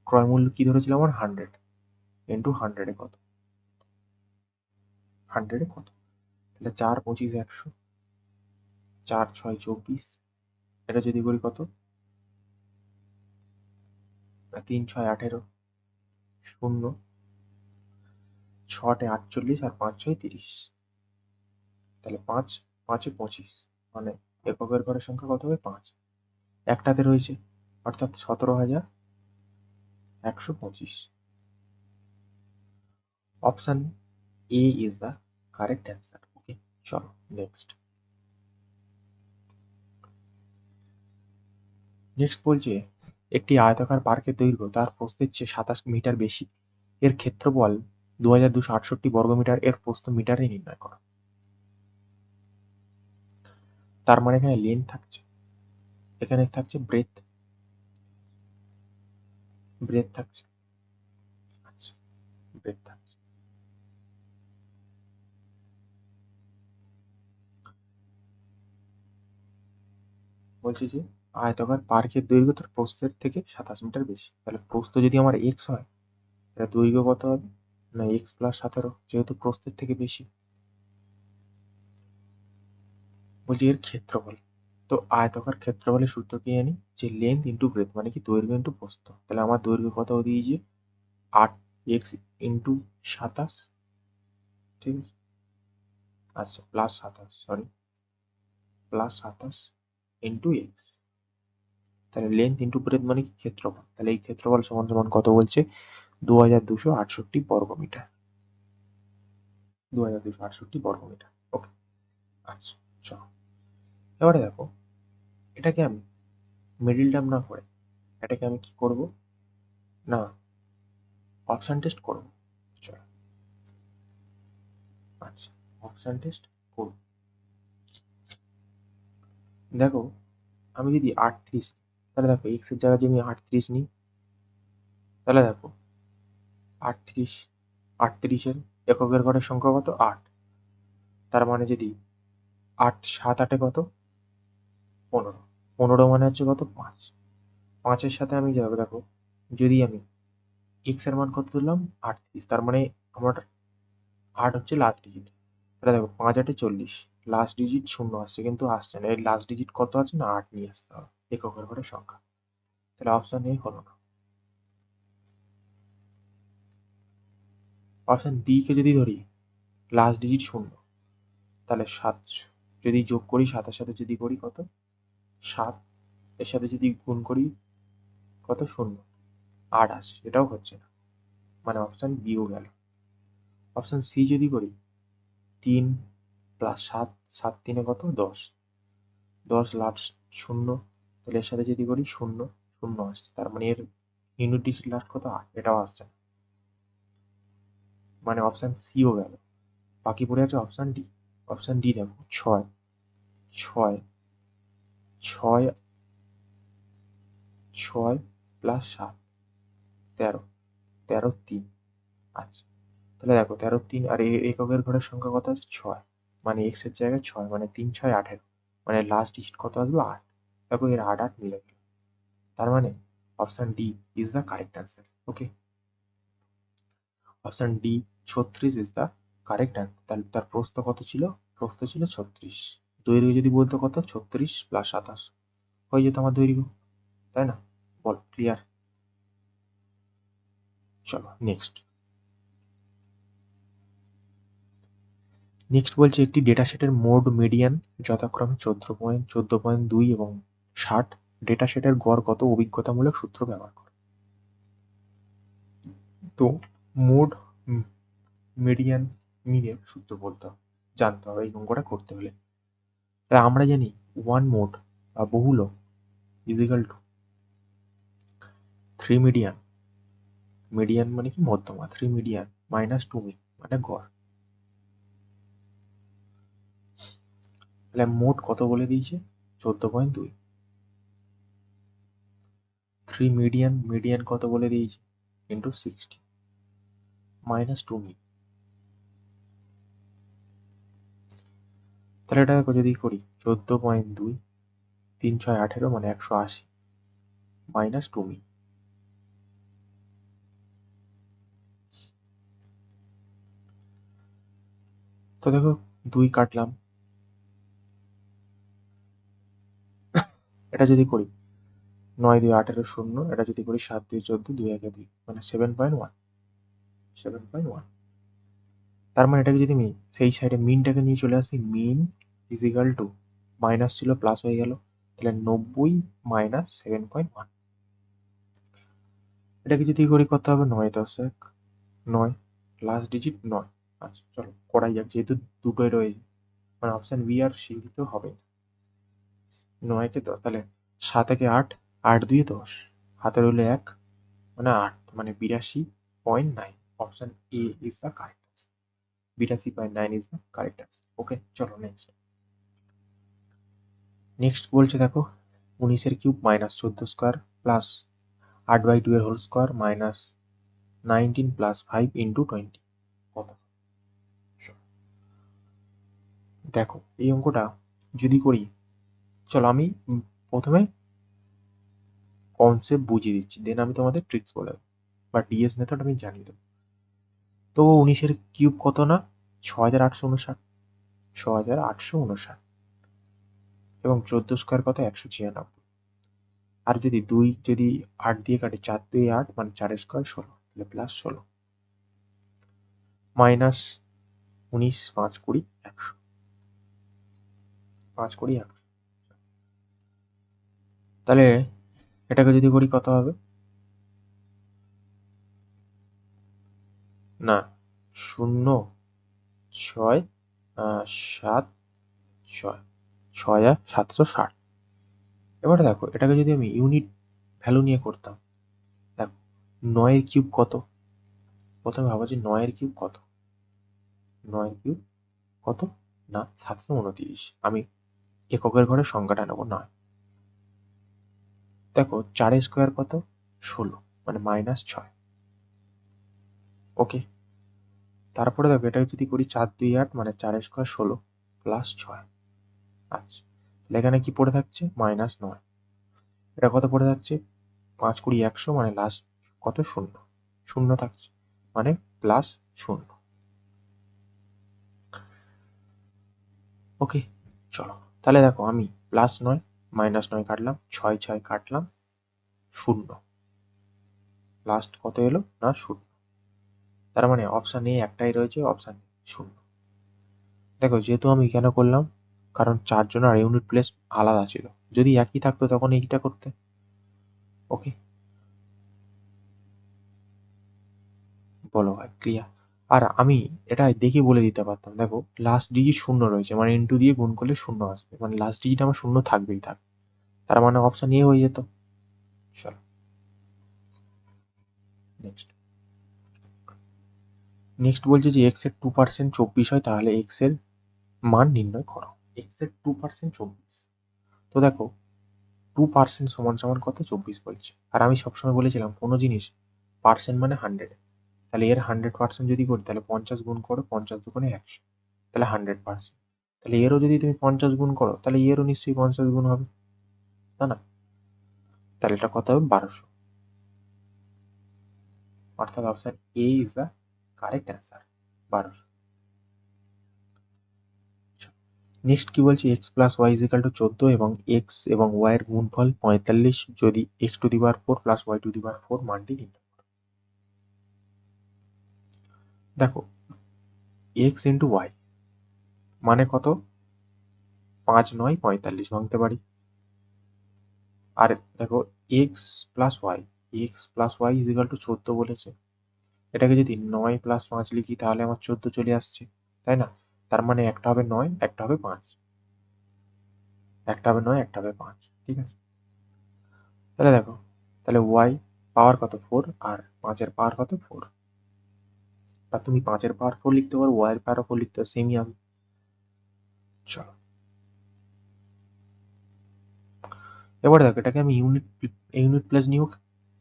ক্রয় মূল্য কি ধরেছিলাম আমার? 100 ইন্টু 100 কত? 100 কত? তাহলে 4×25 = 100, 4×6 = 24। এটা যদি করি কত? 3×6 = 18, 0 6 × 8 = 48 আর 5×6 = 30। তাহলে 5×5 = 25 মানে এককের ঘরের সংখ্যা কত হবে? 5। একটাতে রয়েছে অর্থাৎ 17,125। Option a is the correct answer. Okay, চলো নেক্সট বলছে একটি আয়তাকার পার্কের দৈর্ঘ্য তার প্রস্থের চেয়ে 27 মিটার বেশি, এর ক্ষেত্রফল 2268 বর্গমিটার, এর প্রস্থ মিটারে নির্ণয় করো। তার মানে এখানে লেন্থ থাকছে, এখানে থাকছে ব্রেথ থাকছে, আচ্ছা ব্রেথ থাকছে। বলছি যে আয়তাকার পার্কের দৈর্ঘ্য তার প্রস্থের থেকে 27 মিটার বেশি, তাহলে প্রস্থ যদি আমার এক্স হয় তাহলে দৈর্ঘ্য কত হবে না এক্স প্লাস 17, যেহেতু প্রস্থের থেকে বেশি। বলছি এর ক্ষেত্রফল, তো আয়তাকার ক্ষেত্রফলের সূত্র কি জানি যে লেন্থ ইন্টু ব্রেথ মানে কি দৈর্ঘ্য ইন্টু প্রস্থ, তাহলে আমার দৈর্ঘ্য কত দিয়েছে 8x ইন্টু 27, ঠিক আছে, আচ্ছা plus 27, sorry plus 27 into x, তাহলে লেন্থ ইন্টু ব্রেথ মানে কি ক্ষেত্রফল, তাহলে এই ক্ষেত্রফল সমান সমান কত বলছে 2268 বর্গমিটার, 2268 বর্গমিটার। ওকে, আচ্ছা চলো এবারে দেখো, এটাকে আমি মিডিল টার্ম না করে এটাকে আমি কি করব না অপশন টেস্ট করব। চলো আচ্ছা অপশন টেস্ট করব। দেখো আমি যদি 38, তাহলে দেখো এক্স এর জায়গায় যদি আমি 38 নিই, তাহলে দেখো 38, 38-এর এককের ঘরের সংখ্যা কত 8, তার মানে যদি 8 7 8-এ কত 15, 15 মানে হচ্ছে কত 5, 5-এর সাথে আমি যাবো, দেখো যদি আমি এক্স এর মান কত ধরলাম 38, তার মানে আমার 8 হচ্ছে লাস্ট ডিজিট, তাহলে দেখো 5 8-এ 40, লাস্ট ডিজিট 0 আসছে কিন্তু আসছে না, এর লাস্ট ডিজিট কত আছে না 8 নিয়ে আসতে হবে এককের ঘরের সংখ্যা, তাহলে অপশন এ হলো না। অপশন বি কে যদি ধরি লাস্ট ডিজিট 0, তাহলে 7 যদি যোগ করি 7-এর সাথে যদি করি কত 7, এর সাথে যদি গুণ করি কত 0, 8 আসছে, এটাও হচ্ছে না, মানে অপশন বিও গেল। অপশন সি যদি করি 3 প্লাস 7, 7 3-এ কত 10, 10 লাস্ট 0, তাহলে এর সাথে যদি করি 0 0 আসছে, তার মানে এর ইউনিট ডিজিট লাস্ট কত 8, এটাও আসছে না, মানে অপশন সিও গেল। বাকি পড়ে আছে অপশন ডি। অপশন ডি দেখো 6 6 6 6 প্লাস 7 13, 13 3, আচ্ছা তাহলে দেখো 13 3 আর এককের ঘরের সংখ্যা কত আছে 6, মানে এক্স এর জায়গায় 6 মানে 3 6 18, মানে লাস্ট ডিজিট কত আসবে 8, দেখো এর 8 8 মিলে গেল, তার মানে option d is the correct answer. Okay, option D 36 is the correct answer. তাহলে তার প্রস্থ কত ছিল, প্রস্থ ছিল 36, দৈর্ঘ্য যদি বলতো কত 36 প্লাস 27, হয়ে যেত আমার দৈর্ঘ্য, তাই না, বল ক্লিয়ার। চলো নেক্সট বলছে একটি ডেটাসেটের মোড মিডিয়ান যথাক্রমে 14.2 এবং 60, ডেটাসেটের গড় কত অভিজ্ঞতামূলক সূত্র ব্যবহার করে। তো মোড মিডিয়ান মিনের সূত্র বলতে হবে, জানতে হবে এই অঙ্কটা করতে হলে। তাই আমরা জানি ওয়ান মোড বা বহুলক is equal to 3 median, median মানে কি মধ্যমা, 3 মিডিয়ান মাইনাস 2 মিন মানে গড়। তাহলে মোট কত বলে দিয়েছে 14.2, 3 মিডিয়ান, মিডিয়ান কত বলে দিয়েছে ইন্টু 60 মাইনাস 2 মিন, তাহলে এটা দেখো যদি করি 14.2 3 6 18 মানে 180 মাইনাস 2 মিন, তো দেখো 2 কাটলাম, এটা যদি করি 9 2 18 0, এটা যদি করি 7 2 14 2 1 2 মানে 7.1, 7.1, তার মানে এটাকে যদি আমি সেই সাইডে মিনটাকে নিয়ে চলে আসি, mean is equal to minus ছিল প্লাস হয়ে গেল, তাহলে 90 মাইনাস 7.1, এটাকে যদি করি কত হবে 9 10 1 9, লাস্ট ডিজিট 9। আচ্ছা চলো করাই যাক যেহেতু দুটোই রয়েছে, মানে অপশন বি আর সি তো হবে না। 9 কে 10, তাহলে 7 একে 8, 8 2 10, হাতে রইল 1, মানে 8, মানে 82.9। Option a is the correct answer. 82.9 is the correct answer. Okay, চলো নেক্সট। নেক্সট বলছে দেখো 19 এর কিউব মাইনাস 14 স্কোয়ার প্লাস 8/2 এর whole square minus 19 plus 5 into 20 কত? দেখো এই অঙ্কটা যদি করি, চলো আমি প্রথমে কনসেপ্ট বুঝিয়ে দিচ্ছি, দেন আমি তোমাদের ট্রিক্স বলে দেবো, বা ডিএস মেথড আমি জানিয়ে দেবো। তো 19 এর কিউব কত না 6859, 6859, এবং 14 স্কোয়ার কত 196। আর যদি 2 যদি 8 দিয়ে কাটে, 4 2 8, মানে 4 স্কোয়ার 16, তাহলে প্লাস 16 মাইনাস 19 5 20 100, 5 20 100। তাহলে এটাকে যদি করি কত হবে না 0 6 7 6, 6,760। এবারে দেখো এটাকে যদি আমি ইউনিট ভ্যালু নিয়ে করতাম, দেখো 9 এর কিউব কত, প্রথমে ভাবো যে 9 এর কিউব কত, 9 এর কিউব কত না 729। আমি এককের ঘরে সংখ্যাটা নেবো 9। দেখো 4 স্কোয়ার কত 16, মানে মাইনাস 6। ওকে, তারপরে দেখো এটা যদি করি 4 2 8, মানে 4 স্কোয়ার 16 প্লাস 6। আচ্ছা, তাহলে এখানে কি পড়ে থাকছে মাইনাস 9। এটা কত পড়ে থাকছে 5 20 100, মানে লাস্ট কত 0, 0 থাকছে, মানে প্লাস 0। ওকে, চলো তাহলে দেখো আমি প্লাস 9 মাইনাস 9 কাটলাম, 6 6 কাটলাম, 0, লাস্ট কত এলো না 0। তার মানে অপশন এ একটাই রয়েছে, অপশন 0। দেখো যেহেতু আমি কেন করলাম, কারণ 4 জনের ইউনিট প্লেস আলাদা ছিল, যদি একই থাকতো তখন এইটা করতে। ওকে, বলো ভাই ক্লিয়ার? আর আমি এটা দেখে বলে দিতে পারতাম, দেখো লাস্ট ডিজিট 0 রয়েছে, মানে ইনটু দিয়ে গুণ করলে 0 আসবে, মানে লাস্ট ডিজিট আমার 0 থাকবেই থাকবে, তার মানে অপশন এ হয়ে যেত। চলো নেক্সট। নেক্সট বলছে যে এক্স এর 2% 24 হয়, তাহলে এক্স এর মান নির্ণয় করো। এক্স এর 2% 24, তো দেখো 2% সমান সমান কত 24 বলছে। আর আমি সবসময় বলেছিলাম কোনো জিনিস পার্সেন্ট মানে 100, তাহলে এর 100% যদি করি তাহলে 50 গুণ করো, 50 দুগুণে 100, তাহলে 100%। তাহলে এরও যদি তুমি 50 গুণ করো তাহলে এরও নিশ্চয়ই 50 গুণ হবে, তাই না? তাহলে এটা কত হবে 1200, অর্থাৎ option a is the correct answer, 1200। Next কি বলছে x plus Y is equal to 14 এবং এক্স এবং ওয়াই এর গুণফল 45 যদি x to the power 4 plus y to the power 4 মানটি নির্ণয় করো। দেখো এক্স ইন্টু ওয়াই মানে কত 5 9 45 ভাঙতে পারি। আর দেখো X plus Y, X plus Y is equal to 14 বলেছে, এটাকে যদি 9 প্লাস 5 লিখি তাহলে আমার 14 চলে আসছে, তাই না? তার মানে একটা হবে 9, একটা হবে 5, একটা হবে 9, একটা হবে 5, ঠিক আছে? তাহলে দেখো তাহলে ওয়াই পাওয়ার কত 4, আর 5 এর পাওয়ার কত 4, বা তুমি 5 এর পাওয়ার 4 লিখতে পারো, ওয়াই এর পাওয়ার 4 লিখতে পারো, সেমই আসবে। চলো এবার দেখো এটাকে আমি ইউনিট প্লেস নিয়েও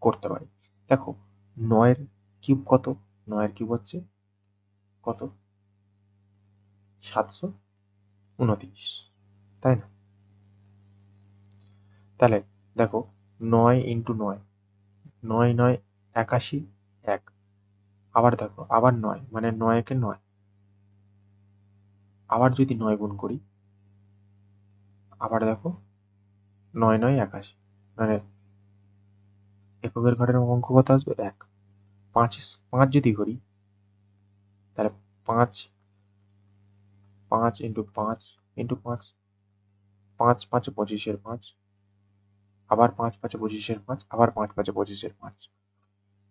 করতে পারি। দেখো 9 এর কিউব কত, 9 এর কিউব হচ্ছে কত 729, তাই না? তাহলে দেখো 9 ইন্টু 9, 9 9 81, 1, আবার দেখো আবার 9, মানে 9 একে 9, আবার যদি 9 গুণ করি, আবার দেখো 9 9 81, মানে এককের ঘরের অঙ্ক কত আসবে 1। 5 5 যদি করি তাহলে 5 5 ইন্টু 5 ইন্টু 5, 5 5 25 5, আবার 5 5 25 5, আবার 5 5 25 5,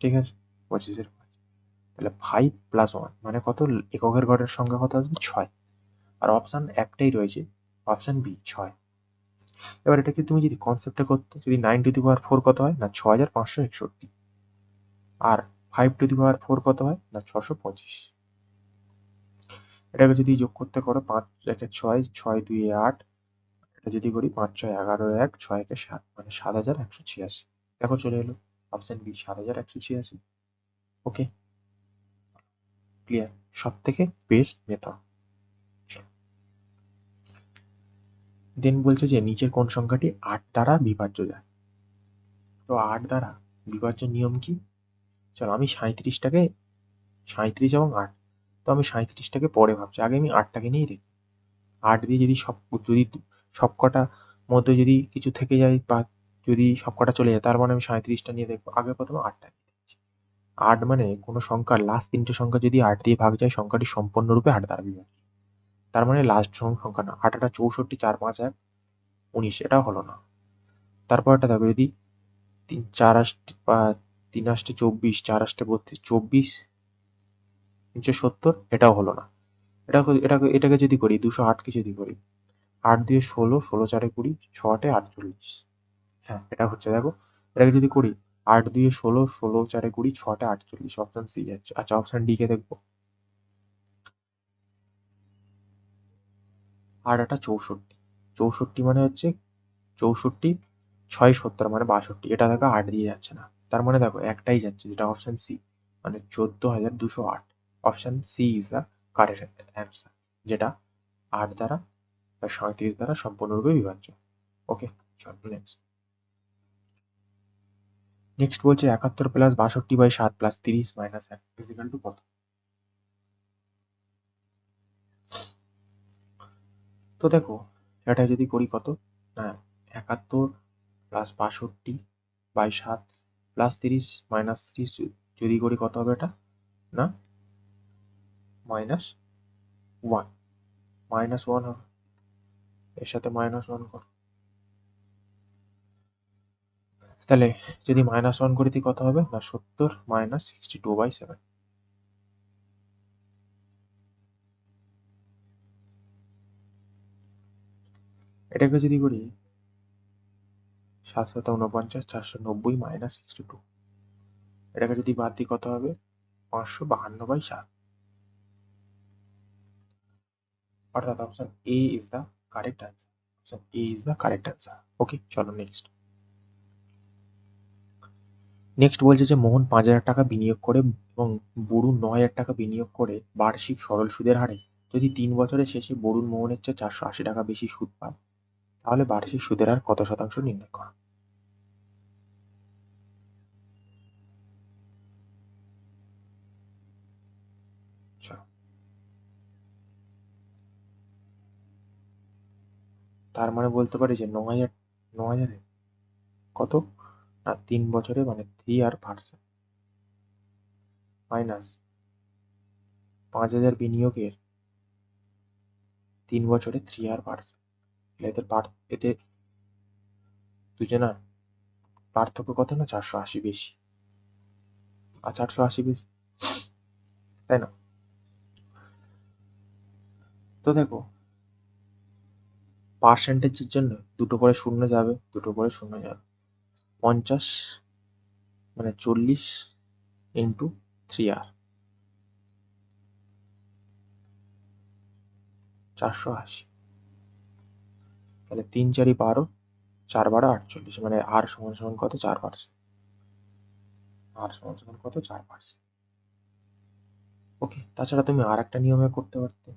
ঠিক আছে 25 5, তাহলে 5 প্লাস 1 মানে কত, এককের ঘরের সংখ্যা কত আসবে 6। আর অপশান একটাই রয়েছে, অপশান বি 6। এবার এটাকে তুমি যদি কনসেপ্টে করতে, যদি 9^4 কত হয় না 6561, আর 5^4 কত হয় না 625। এটাকে যদি যোগ করতে করো 5 1 6, 6 2 8, এটা যদি করি 5 6 11 1, 6 1 7, মানে 7186। দেখো চলে এলো অপশন বি 7186। ওকে, ক্লিয়ার, সব থেকে বেস্ট মেথড। দেন বলছে যে নিচের কোন সংখ্যাটি 8 দ্বারা বিভাজ্য যায়। তো 8 দ্বারা বিভাজ্য নিয়ম কি? চলো আমি 37 এবং 8, তো আমি 37টাকে পরে ভাবছি, আগে আমি 8টাকে নিয়েই দেখি। 8 দিয়ে যদি সবকটা মধ্যে যদি কিছু থেকে যায় বা যদি সবকটা চলে যায়, তার মানে আমি 37টা নিয়ে দেখবো। আগে প্রথমে 8টা নিয়ে দেখছি। 8 মানে কোনো সংখ্যার লাস্ট 3টে সংখ্যা যদি 8 দিয়ে ভাগ যায়, সংখ্যাটি সম্পূর্ণরূপে 8 দ্বারা বিভাজ্য। তার মানে লাস্ট সংখ্যা না, 8 8 64, 4 5 1 19, এটাও হলো না। তারপরটা দেখো, যদি 4 3 8 24, 4 8 32, 24 70, এটাও হলো না। এটাকে যদি করি 208কে যদি করি 8 দিয়ে 16, 16 4 20, 6 8 48, হ্যাঁ এটা হচ্ছে। দেখো এটাকে যদি করি 8 দিয়ে 16, 16 4 20, 6 8 48, অপশন সি যাচ্ছে। আচ্ছা অপশন ডি কে দেখবো। 8 8 64, 64 মানে হচ্ছে 64, 6 70 মানে 62, এটা দেখো 8 দিয়ে যাচ্ছে না। তার মানে দেখো একটাই যাচ্ছে, যেটা অপশন সি, মানে 14208। Option C is the correct answer, যেটা 8 দ্বারা বা 37 দ্বারা সম্পূর্ণরূপে বিভাজ্য। ওকে, চলো নেক্সট। নেক্সট বলছে 71 plus 62/7 plus 30 minus 1 is equal to কত? তো দেখো এটা যদি করি কত না, 71 প্লাস 62/7 প্লাস 30 মাইনাস 30 যদি করি কত হবে এটা না -1, -1 হবে। এর সাথে -1 কর, তাহলে যদি -1 করে দিই কত হবে না 70 মাইনাস 62/7। এটাকে যদি করি 749, 490 মাইনাস 62, এটাকে যদি বাদ দিই কত হবে 552/7। অর্থাৎ option a is the correct answer. Option a is the correct answer. Okay, চলো নেক্সট। নেক্সট বলছে যে মোহন 5,000 টাকা বিনিয়োগ করে এবং বরুণ 9,000 টাকা বিনিয়োগ করে বার্ষিক সরল সুদের হারে যদি 3 বছরের শেষে বরুণ মোহনের চেয়ে 480 টাকা বেশি সুদ পায়, তাহলে বার্ষিক সুদের হার কত শতাংশ নির্ণয় করা। চলো, তার মানে বলতে পারি যে 9,000 কত না 3 বছরে মানে 3 আর পার্সেন্ট মাইনাস 5,000 বিনিয়োগের 3 বছরে 3 আর পার্সেন্ট। এতে দুজনার পার্থক্য কত না 480 বেশি, আর 480 বেশি, তাই না? তো দেখো পার্সেন্টেজের জন্য দুটো করে শূন্য যাবে, দুটো করে শূন্য যাবে। 50 মানে 40 ইন্টু 3r, 480। তাহলে 3 4 12, 4 12 48, মানে আর সমান সমান কত 4%। আর সমান সমান কত 4%। ওকে, তাছাড়া তুমি আর একটা নিয়মে করতে পারতে।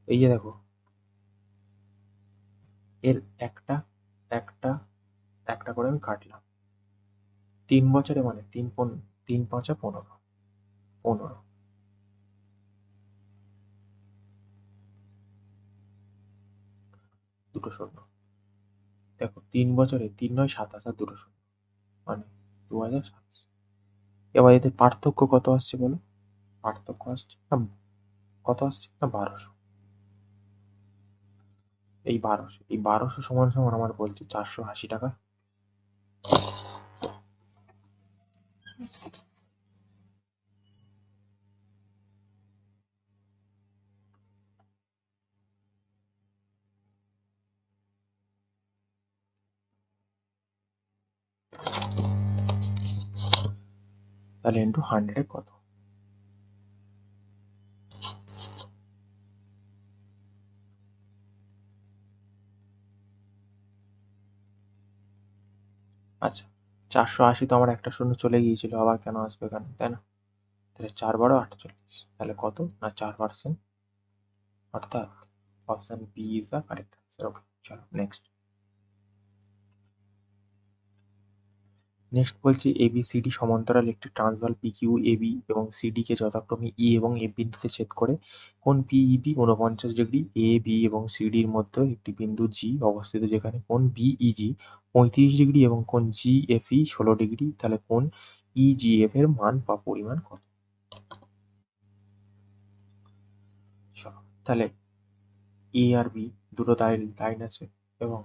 এই যে দেখো এর একটা একটা একটা করে আমি কাটলাম 3 বছরে, মানে 3 5 15, 15 দুটো শূন্য। দেখো 3 বছরে 3 9 27 আর দুটো শূন্য, মানে 2027। এবার এতে পার্থক্য কত আসছে বলো? পার্থক্য আসছে না কত আসছে না 1200। এই 1200 সমান সমান আমার বলছে 480 টাকা। তাহলে ইন্টু 100 কত? আচ্ছা, 480 তো আমার একটা শূন্য চলে গিয়েছিল, আবার কেন আসবে এখানে, তাই না? তাহলে 4 × 48, তাহলে কত না 4%, অর্থাৎ option B is the correct answer. Okay, চলো নেক্সট। নেক্সট বলছি এবিসিডি সমান্তরাল একটি ট্রান্সভাল পিকিউ এবি এবং সিডি কে যথাক্রমে ই এবং এফ বিন্দুতে ছেদ করে কোণ পিইবি 49 ডিগ্রি, এ বি এবং সিডির মধ্যে একটি বিন্দু জি অবস্থিত, যেখানে কোণ বিইজি 35 ডিগ্রি এবং কোণ জিএফই 16 ডিগ্রি। তাহলে কোণ ইজিএফ এর মান বা পরিমাণ কত? চলো, তাহলে এ আর বি দুটো লাইন আছে এবং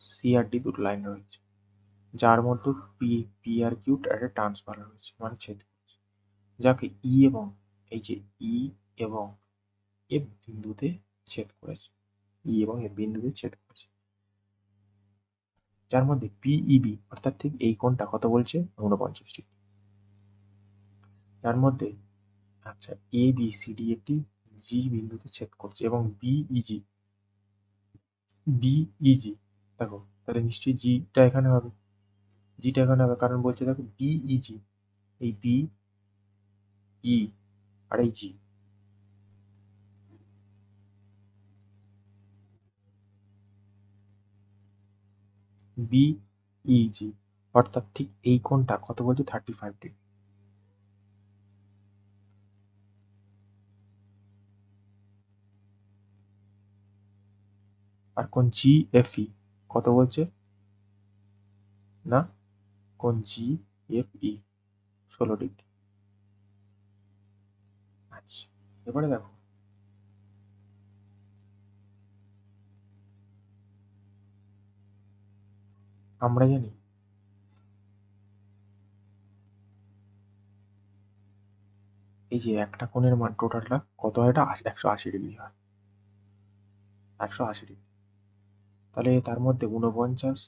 সি আর ডি দুটো লাইন রয়েছে, যার মধ্যে পি আর কিউ একটা ট্রান্সফার রয়েছে, মানে ছেদ করছে, যাকে ই এবং এই যে ই এবং এফ বিন্দুতে ছেদ করেছে, ই এবং এফ বিন্দুতে ছেদ করেছে, যার মধ্যে পিইবি অর্থাৎ ঠিক এই কোণটা কত বলছে 49 ডিগ্রি, যার মধ্যে আচ্ছা এ বি সি ডি একটি জি বিন্দুতে ছেদ করছে এবং বিইজি দেখো, তাহলে নিশ্চয়ই জিটা এখানে হবে, জিটা এখানে হবে, কারণ বলছে দেখো বিইজি, এই বি ই আর এই জি, বিইজি অর্থাৎ ঠিক এই কোণটা কত বলছে 35 ডিগ্রি। আর কোণ জিএফই কত বলছে না, কোণ জিএফই 16 ডিগ্রি। আচ্ছা, এবারে দেখো আমরা জানি এই যে একটা কোণের মান টোটালটা কত হয়, এটা 180 ডিগ্রি হয়, 180 ডিগ্রি। তাহলে তার মধ্যে 49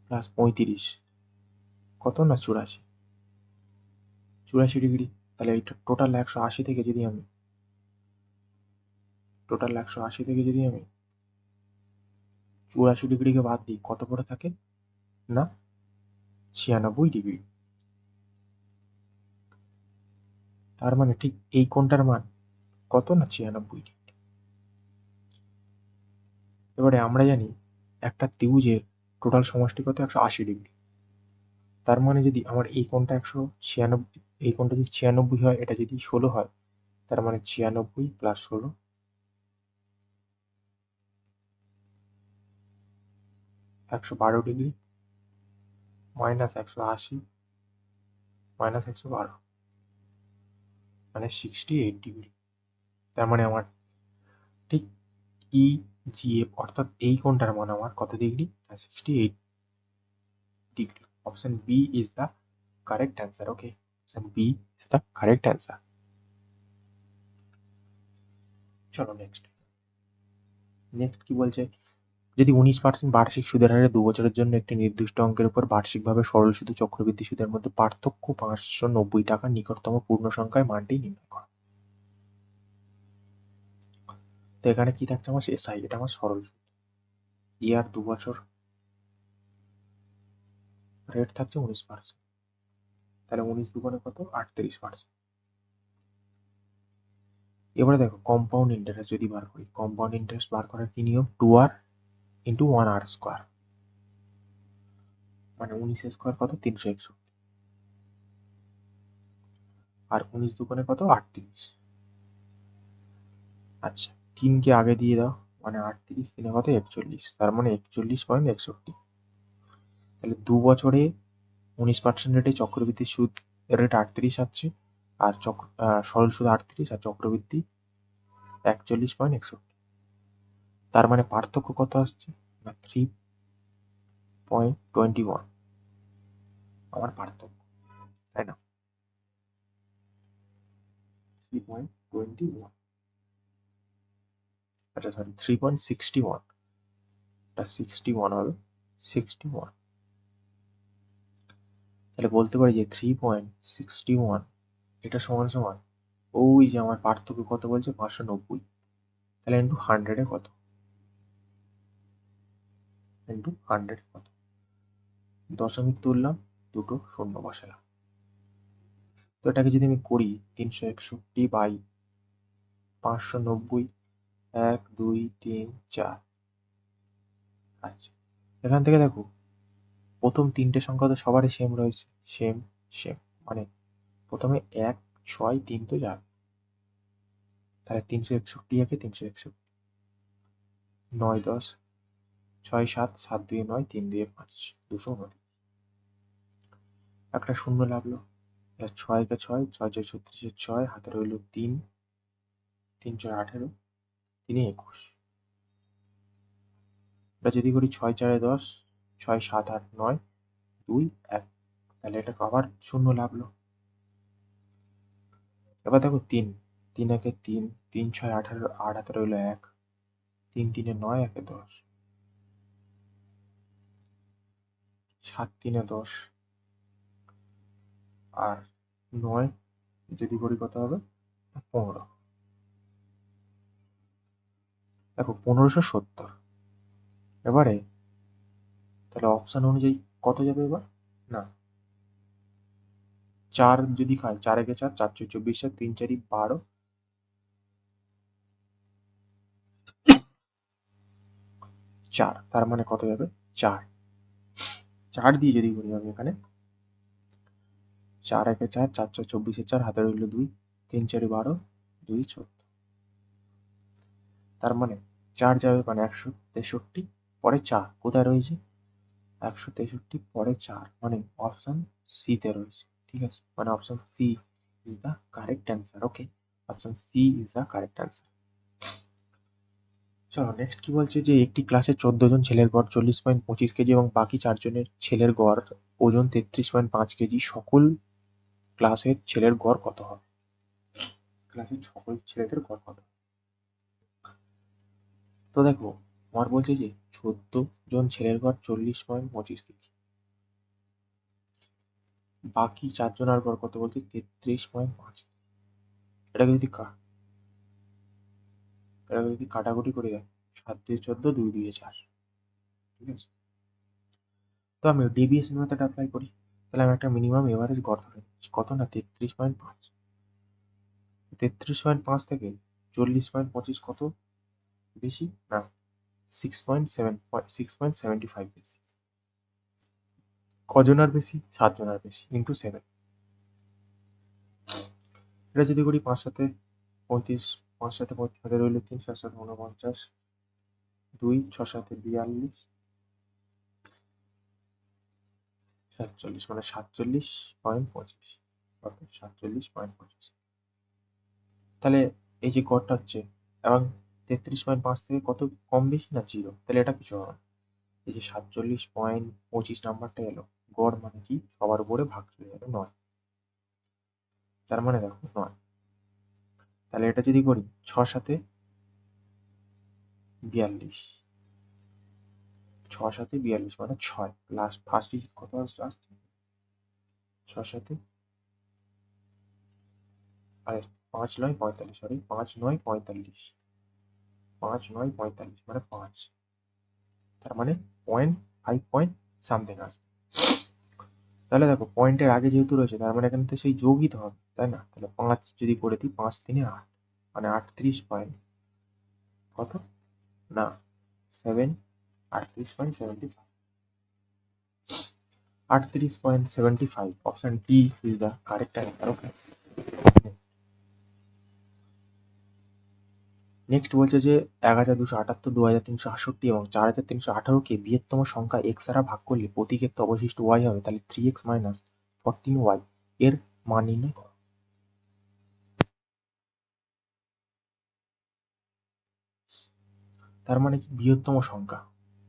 প্লাস 35 কত না 84 ডিগ্রি। তাহলে এইটা টোটাল 180 থেকে যদি আমি 84 ডিগ্রিকে বাদ দিই, কত পড়ে থাকে না 96 ডিগ্রি। তার মানে ঠিক এই কোণটার মান কত না 96 ডিগ্রি। এবারে আমরা জানি একটা ত্রিভুজের টোটাল সমষ্টি কত 180 ডিগ্রি। তার মানে যদি আমার এই কোণটা 196, এই কোণটা যদি 96 হয়, এটা যদি 16 হয়, তার মানে 96 প্লাস 16 112 ডিগ্রি, মাইনাস 180 মাইনাস 112 মানে 68 ডিগ্রি। তার মানে আমার ঠিক ই জি এফ অর্থাৎ এই কোণটার মান আমার কত degree, 68 degree. Option B is the correct answer. Okay, option B is the correct answer. চলো নেক্সট। নেক্সট কি বলছে, যদি 19% বার্ষিক সুদের হারে 2 বছরের জন্য একটি নির্দিষ্ট অঙ্কের উপর বার্ষিকভাবে সরল সুদ ও চক্রবৃদ্ধি সুদের মধ্যে পার্থক্য 590 টাকার নিকটতম পূর্ণ সংখ্যায় মানটি নির্ণয় করো। তো এখানে কি থাকছে আমার এসআই, এটা আমার সরল সুদ, ইয়ার 2 বছর, রেট থাকছে 19%, তাহলে 19 দুগুণে কত 38%। এবারে দেখো কম্পাউন্ড ইন্টারেস্ট যদি বার করি, কম্পাউন্ড ইন্টারেস্ট বার করার কি নিয়ম, 2r ইন্টু 1r স্কোয়ার, মানে 19 স্কোয়ার কত 361, আর 19 দুগুণে কত 38। আচ্ছা, 3 কে আগে দিয়ে দাও, মানে 38 3 কত 41, তার মানে 41.61। তাহলে 2 বছরে 19% রেটে চক্রবৃদ্ধি সুদ রেট 38 আসছে, আর সরল সুদ 38 আর চক্রবৃদ্ধি 41.61। তার মানে পার্থক্য কত আসছে না 3.21 আমার পার্থক্য, তাই না? 3.21, আচ্ছা সরি 3.61, এটা 61 হবে, 61। তাহলে বলতে পারি যে 3.61 এটা সমান সমান ওই যে আমার পার্থক্য কত বলছে 590। তাহলে ইন্টু 100 কত, ইন্টু 100 কত, দশমিক তুললাম, দুটো শূন্য বসালাম। তো এটাকে যদি আমি করি 361/590, 1 2 3 4। আচ্ছা, এখান থেকে দেখো প্রথম তিনটে সংখ্যা তো সবারই সেম রয়েছে, সেম সেম, মানে প্রথমে 1 6 3 তো যাবে, তাহলে 361 একে 361, 9 10 6 7 7 2 9 3 2 5, 229। একটা শূন্য লাগলো, 6 কে 6 6 6 36, 6 হাতে রইল 3, 3 6 18, 3 21। এটা যদি করি 6 4 10, 6 7 8 9 2 1, তাহলে এটা আবার শূন্য লাগলো। এবার দেখো 3, 3 একে 3, 3 6 18, 8 হাতে রইল 1, 3 3 9, 1 10, 7 3 10, আর 9 যদি করি কত হবে 15। দেখো 1570। এবারে তাহলে অপশন অনুযায়ী কত যাবে এবার, না 4 যদি খাই, 4 একে 4, 4 4 24, 3 4 12, 4, তার মানে কত যাবে 4। 4 দিয়ে যদি করি আমি এখানে 4 একে 4, 4 4 24, 4 হাতে রইল 2, 3 4 12, 2 14। তার মানে 4 যাবে মানে 163, পরে 4 কোথায় রয়েছে, 163 পরে 4, মানে অপশন সি তে রয়েছে। ঠিক আছে, মানে option C is the correct answer. Okay, option C is the correct answer. চলো নেক্সট কি বলছে যে একটি ক্লাসে 14 জন ছেলের গড় 40.25 কেজি এবং বাকি 4 জনের ছেলের গড় ওজন 33.5 কেজি। সকল ক্লাসের ছেলের গড় কত হবে? ক্লাসের সকল ছেলেদের গড় কত? তো দেখো আমার বলছে যে 14 জন ছেলের গড় 40.25 কেজি, বাকি 4 জনের গড় কত বলছে 33.5। এটাকে যদি কাটাকুটি করে দেয়, 7 2 14, 2 2 4। ঠিক আছে, তো আমি ডেভিয়েশন মেথড অ্যাপ্লাই করি, তাহলে আমি একটা মিনিমাম এভারেজ গড় ধরে নিচ্ছি, কত না 33.5। 33.5 থেকে 40.25 কত বেশি, না 6.75 বেশি। কজনের বেশি, 7 জনের বেশি, ইন্টু 7। এটা যদি করি 5 সাথে 35, 5 সাথে 35 হাতে রইল 3, 7 7 49, 2 6 7 42, 47, মানে 47.25, 47.25। তাহলে এই যে গড়টা হচ্ছে, এবং 33.5 থেকে কত কম বেশি না 0, তাহলে এটা কিছু হবে না। এই যে 47.25 নাম্বারটা এলো, গড় মানে কি সবার উপরে ভাগ চলে যাবে 9, তার মানে দেখো 9। তাহলে এটা যদি করি 6 সাথে 42, 6 সাথে 42 মানে 6, লাস্ট ফার্স্ট ডিজিট কত আসছে 6 সাথে, আর 5 9 45, সরি 5 9 45, 5 9 45 মানে 5, তার মানে 0.5 পয়েন্ট সামথিং আসবে। তাহলে দেখো পয়েন্টের আগে যেহেতু রয়েছে, তার মানে এখানে তো সেই যোগই তো হবে, তাই না? তাহলে 5 যদি করে দিই, 5 3 8, মানে 38 পয়েন্ট কত, না 7, 38.75, 38.75, option d is the correct answer. Okay, next বলছে যে 1278, 2368 এবং 4318-কে বৃহত্তম সংখ্যা x দ্বারা ভাগ করলে প্রতি ক্ষেত্রে অবশিষ্ট y হবে, তাহলে 3x - 14y এর মান নির্ণয় করো। তার মানে কি বৃহত্তম সংখ্যা,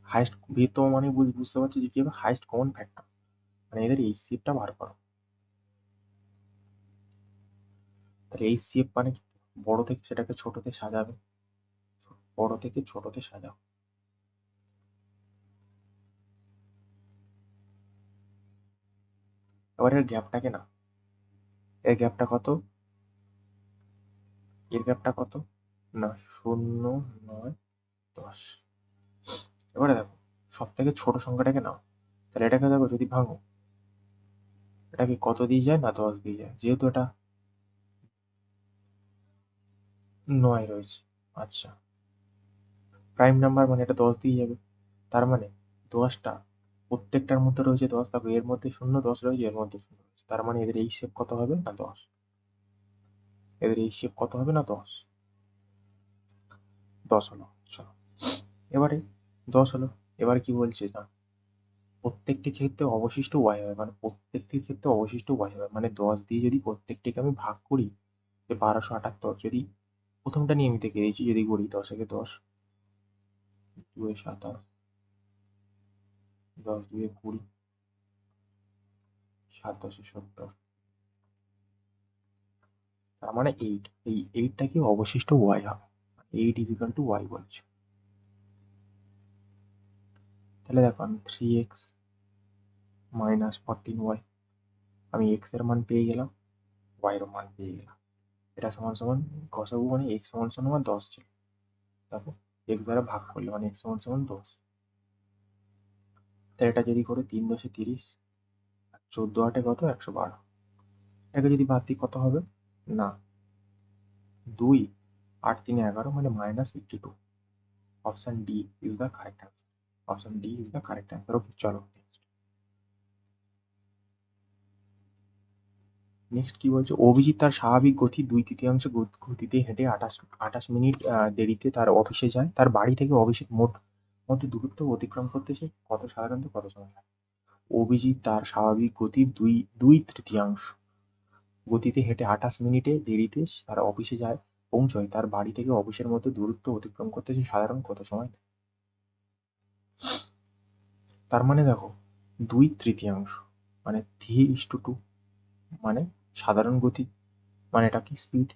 হাইয়েস্ট, বৃহত্তম মানে বুঝতে পারছো যে কি হবে, হাইয়েস্ট কমন ফ্যাক্টর, মানে এদের HCF টা বার করো। তাহলে HCF মানে কি, বড় থেকে সেটাকে ছোটতে সাজাবে, বড় থেকে ছোটতে সাজাও। এবার এর গ্যাপটাকে না, এর গ্যাপটা কত, এর গ্যাপটা কত না 0, 9, 10। এবারে দেখো সব থেকে ছোট সংখ্যাটাকে নাও, তাহলে এটাকে দেখো যদি ভাঙো, এটা কি কত দিয়ে যায় না 10 দিয়ে যায়, যেহেতু এটা 9 রয়েছে। আচ্ছা, প্রাইম নাম্বার মানে এটা 10 দিয়ে যাবে, তার মানে 10টা প্রত্যেকটার মধ্যে রয়েছে 10, দেখো এর মধ্যে 0, 10 রয়েছে, এর মধ্যে 0 রয়েছে, তার মানে এদের এই শেপ কত হবে না 10, এদের এই শেপ কত হবে না 10, 10 হলো। চলো এবারে 10 হলো, এবার কি বলছে না প্রত্যেকটি ক্ষেত্রে অবশিষ্ট y হবে, মানে প্রত্যেকটির ক্ষেত্রে অবশিষ্ট y হবে, মানে 10 দিয়ে যদি প্রত্যেকটিকে আমি ভাগ করি, যে 1278, যদি প্রথমটা নিয়ে আমি দেখে দিয়েছি, যদি করি 10 একে 10, 2 এ 27, 10 2 এ 20, 7 10 এ 70, তার মানে 8, এই 8টা কি অবশিষ্ট y হবে, 8 ইজিক্যাল টু y বলছে। তাহলে দেখো আমি 3x মাইনাস 14y, আমি x এর মান পেয়ে গেলাম, y এর মান পেয়ে গেলাম, এটা সমান সমান গসাগু, মানে x সমান সমান আমার 10 ছিল, দেখো x দ্বারা ভাগ করলে মানে x সমান সমান 10। তাহলে এটা যদি করে 3 10 এ 30, আর 14 8 এ কত 112, এটাকে যদি বাদ দিই কত হবে না 2, 8 3 এ 11, মানে -82। Option d is the correct answer, option d is the correct answer. Okay চলো নেক্সট কি বলছে, অভিজিৎ তার স্বাভাবিক গতি 2/3 গতিতে হেঁটে 28 মিনিট দেরিতে তার অফিসে যায়, তার বাড়ি থেকে অফিসের মধ্যে দূরত্ব অতিক্রম করতে সে সাধারণত কত সময় লাগে? অভিজিৎ তার স্বাভাবিক গতির 2/3 গতিতে হেঁটে 28 মিনিটে দেরিতে তার অফিসে যায় পৌঁছয়, তার বাড়ি থেকে অফিসের মধ্যে দূরত্ব অতিক্রম করতে সে সাধারণ কত সময় নেয়? তার মানে দেখো 2/3 মানে 3:2, মানে সাধারণ গতি, মানে এটা কি স্পিড,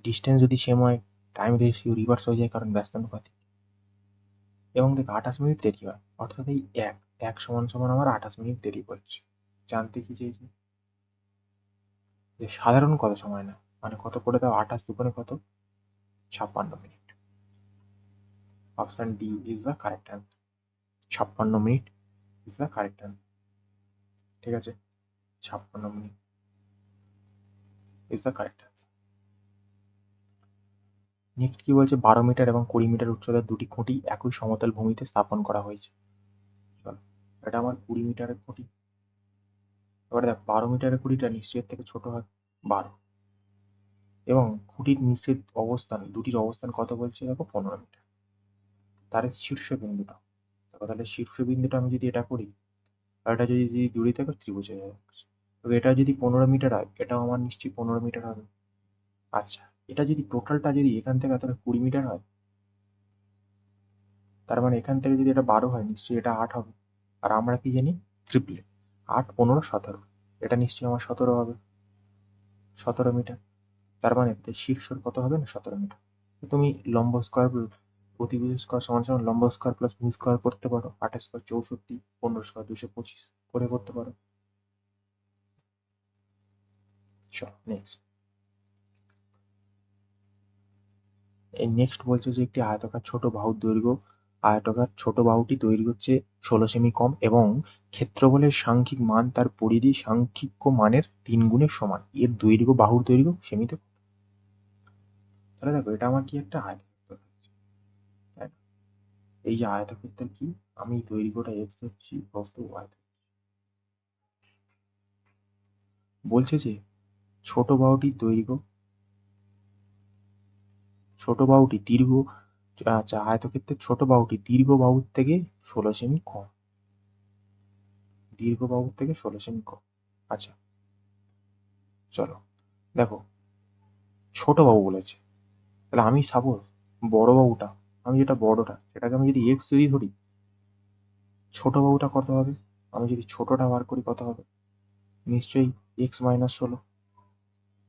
ডিস্টেন্স যদি সেম হয় টাইম রেশিও রিভার্স হয়ে যায় কারণ ব্যস্তানুপাতিক, এবং দেখো 28 মিনিট দেরি হয়, অর্থাৎ এই এক এক সমান সমান আমার 28 মিনিট দেরি করছে। জানতে কি চেয়েছে যে সাধারণ কত সময় না, মানে কত করে দাও, 28 দুগুণে কত 56 minute. Option d is the correct answer, 56 minute is the correct answer. ঠিক আছে, 56 minute is the correct answer. Next কি বলছে, 12 মিটার এবং 20 মিটার উচ্চতার দুটি খুঁটি একই সমতল ভূমিতে স্থাপন করা হয়েছে। চলো এটা আমার 20 মিটারের খুঁটি, এবারে দেখ 12 মিটারের খুঁটিটা নিশ্চয়ই এর থেকে ছোট হয় 12, এবং খুঁটির নিচের অবস্থান, দুটির অবস্থান কত বলছে দেখো 15 মিটার, তার শীর্ষবিন্দুটা দেখো, তাহলে শীর্ষবিন্দুটা আমি যদি এটা করি, আর এটা যদি দূরে থাকে ত্রিভুজ হয়ে যাবে, তবে এটা যদি 15 মিটার হয়, এটাও আমার নিশ্চয়ই 15 মিটার হবে। আচ্ছা, এটা যদি টোটালটা যদি এখান থেকে তাহলে 20 মিটার হয়, তার মানে এখান থেকে যদি এটা 12 হয়, নিশ্চয়ই এটা 8 হবে, আর আমরা কি জানি ট্রিপলেট, 8 15 17, এটা নিশ্চয়ই আমার 17 হবে, 17 মিটার, তার মানে শীর্ষর কত হবে না 17 মিটার। তুমি লম্ব স্কোয়ার প্রতিভুজ স্কোয়ার সমান সমান লম্ব স্কোয়ার প্লাস ভূমি স্কোয়ার করতে পারো, 8 স্কোয়ার 64, 15 স্কোয়ার 225 করে করতে পারো। চলো নেক্সট, এই নেক্সট বলছে যে একটি আয়তাকার ছোট বাহুর দৈর্ঘ্য, আয়তাকার ছোট বাহুটি দৈর্ঘ্য হচ্ছে 16 সেমি কম এবং ক্ষেত্রফলের সাংখ্যিক মান তার পরিধি সাংখ্যিক মানের 3 গুণের সমান, এর দৈর্ঘ্য বাহুর দৈর্ঘ্য সেমিতে। তাহলে দেখো এটা আমার কি একটা আয়তক্ষেত্র, তাই না? এই যে আয়তক্ষেত্রের কি, আমি দৈর্ঘ্যটা এক্স ধরছি, প্রস্থ ওয়াই, বলছে যে ছোট বাহুটির দৈর্ঘ্য, ছোট বাহুটি দীর্ঘ, আচ্ছা আয়তক্ষেত্রের ছোট বাহুটি দীর্ঘ বাহুর থেকে 16 সেমি কম, দীর্ঘ বাহুর থেকে 16 সেমি কম। আচ্ছা চলো দেখো ছোট বাহু বলেছে, তাহলে আমি সাপোজ বড় বাহুটা, আমি যেটা বড়টা সেটাকে আমি যদি এক্স যদি ধরি, ছোট বাহুটা কত হবে, আমি যদি ছোটটা বার করি কত হবে, নিশ্চয়ই এক্স মাইনাস 16,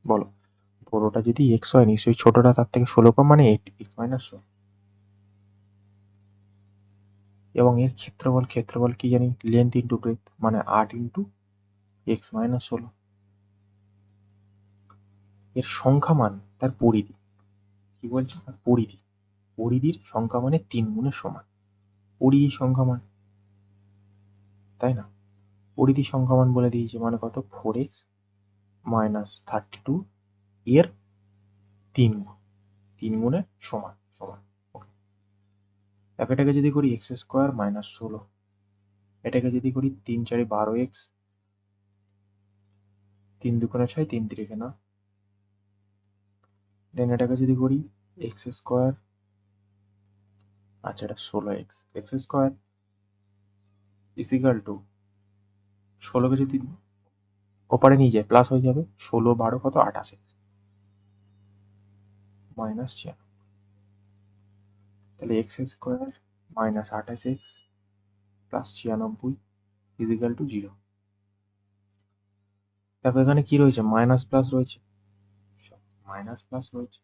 বলো বড়টা যদি এক্স হয় নিশ্চয়ই ছোটটা তার থেকে 16 কম, মানে এক্স মাইনাস 16, এবং এর ক্ষেত্রফল কি জানি লেন্থ ইন্টু ব্রেথ, মানে 8 ইন্টু এক্স মাইনাস 16। এর সংখ্যা মান তার পরিধি, কি বলছে, তার পরিধি, পরিধির সংখ্যা মানে 3 গুণের সমান, পরিধি সংখ্যা মান, তাই না? পরিধি সংখ্যা মান বলে দিয়েছে, মানে কত, 4x মাইনাস 32 এর 3 গুণ, 3 গুণের সমান সমান। ওকে, এটাকে যদি করি এক্স স্কোয়ার মাইনাস 16, এটাকে যদি করি 3 4 12x, 3 দুগুণে 6, 3 3 না, দেন এটাকে যদি করি এক্স স্কোয়ার, আচ্ছা এটা 16x, x square is equal to 16কে যদি ওপারে নিয়ে যায় প্লাস হয়ে যাবে, 16 12 কত, 28x মাইনাস 96, তাহলে X square minus 28x plus 96 is equal to 0। দেখো এখানে কি রয়েছে, মাইনাস প্লাস রয়েছে, মাইনাস প্লাস রয়েছে,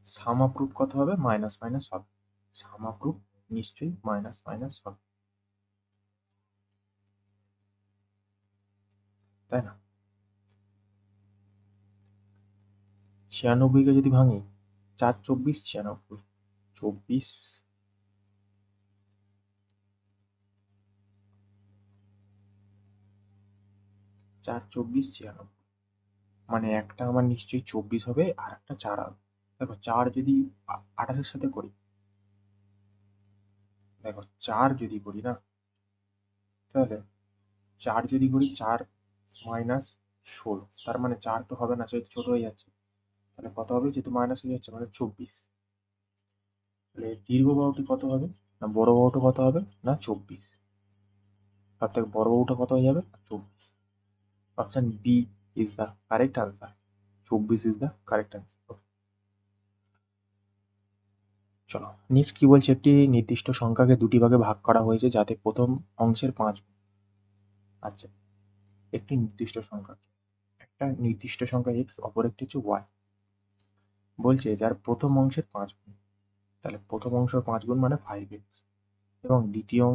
সাম অফ রুট কত হবে, মাইনাস মাইনাস হবে, সাম অফ রুট নিশ্চয়ই মাইনাস মাইনাস হবে, তাই না? 96কে যদি ভাঙি, 4 24 96, 24 4 24 96, মানে একটা আমার নিশ্চয়ই 24 হবে আর একটা 4 হবে। দেখো 4 যদি 28-এর সাথে করি, দেখো 4 যদি করি না, তাহলে 4 যদি করি 4 মাইনাস 16, তার মানে 4 তো হবে না, যেহেতু ছোট হয়ে যাচ্ছে, তাহলে কত হবে, যেহেতু মাইনাস হয়ে যাচ্ছে মানে 24। তাহলে দীর্ঘ বাহুটি কত হবে, না বড় বাহুটা কত হবে, না 24, তার থেকে বড় বাহুটা কত হয়ে যাবে, 24। Option B is the correct answer, 24 is the correct answer. চলো নেক্সট কি বলছে, একটি নির্দিষ্ট সংখ্যাকে দুটি ভাগে ভাগ করা হয়েছে যাতে প্রথম অংশের 5 গুণ। আচ্ছা, একটি নির্দিষ্ট সংখ্যা, একটা নির্দিষ্ট সংখ্যা x, অপর একটি হচ্ছে y, বলছে যার প্রথম অংশের 5 গুণ, তাহলে প্রথম অংশের 5 গুণ মানে 5x, এবং দ্বিতীয়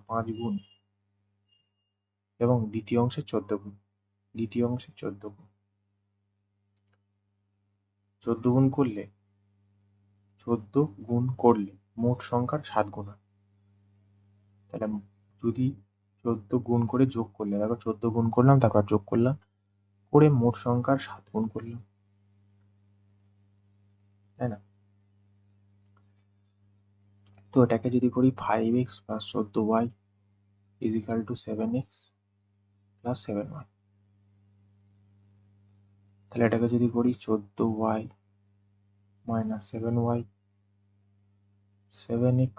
5 গুণ, এবং দ্বিতীয় অংশের 14 গুণ, দ্বিতীয় অংশের 14 গুণ, 14 গুণ করলে 14 গুণ করলে মোট সংখ্যার 7 গুণ হয়। তাহলে যদি 14 গুণ করে যোগ করলে, দেখো 14 গুণ করলাম তারপর যোগ করলাম, করে মোট সংখ্যার 7 গুণ করলাম, তাই না? তো এটাকে যদি করি 5x plus 14y is equal two 7x plus 7y, তাহলে এটাকে যদি করি 14y minus 7y, 7x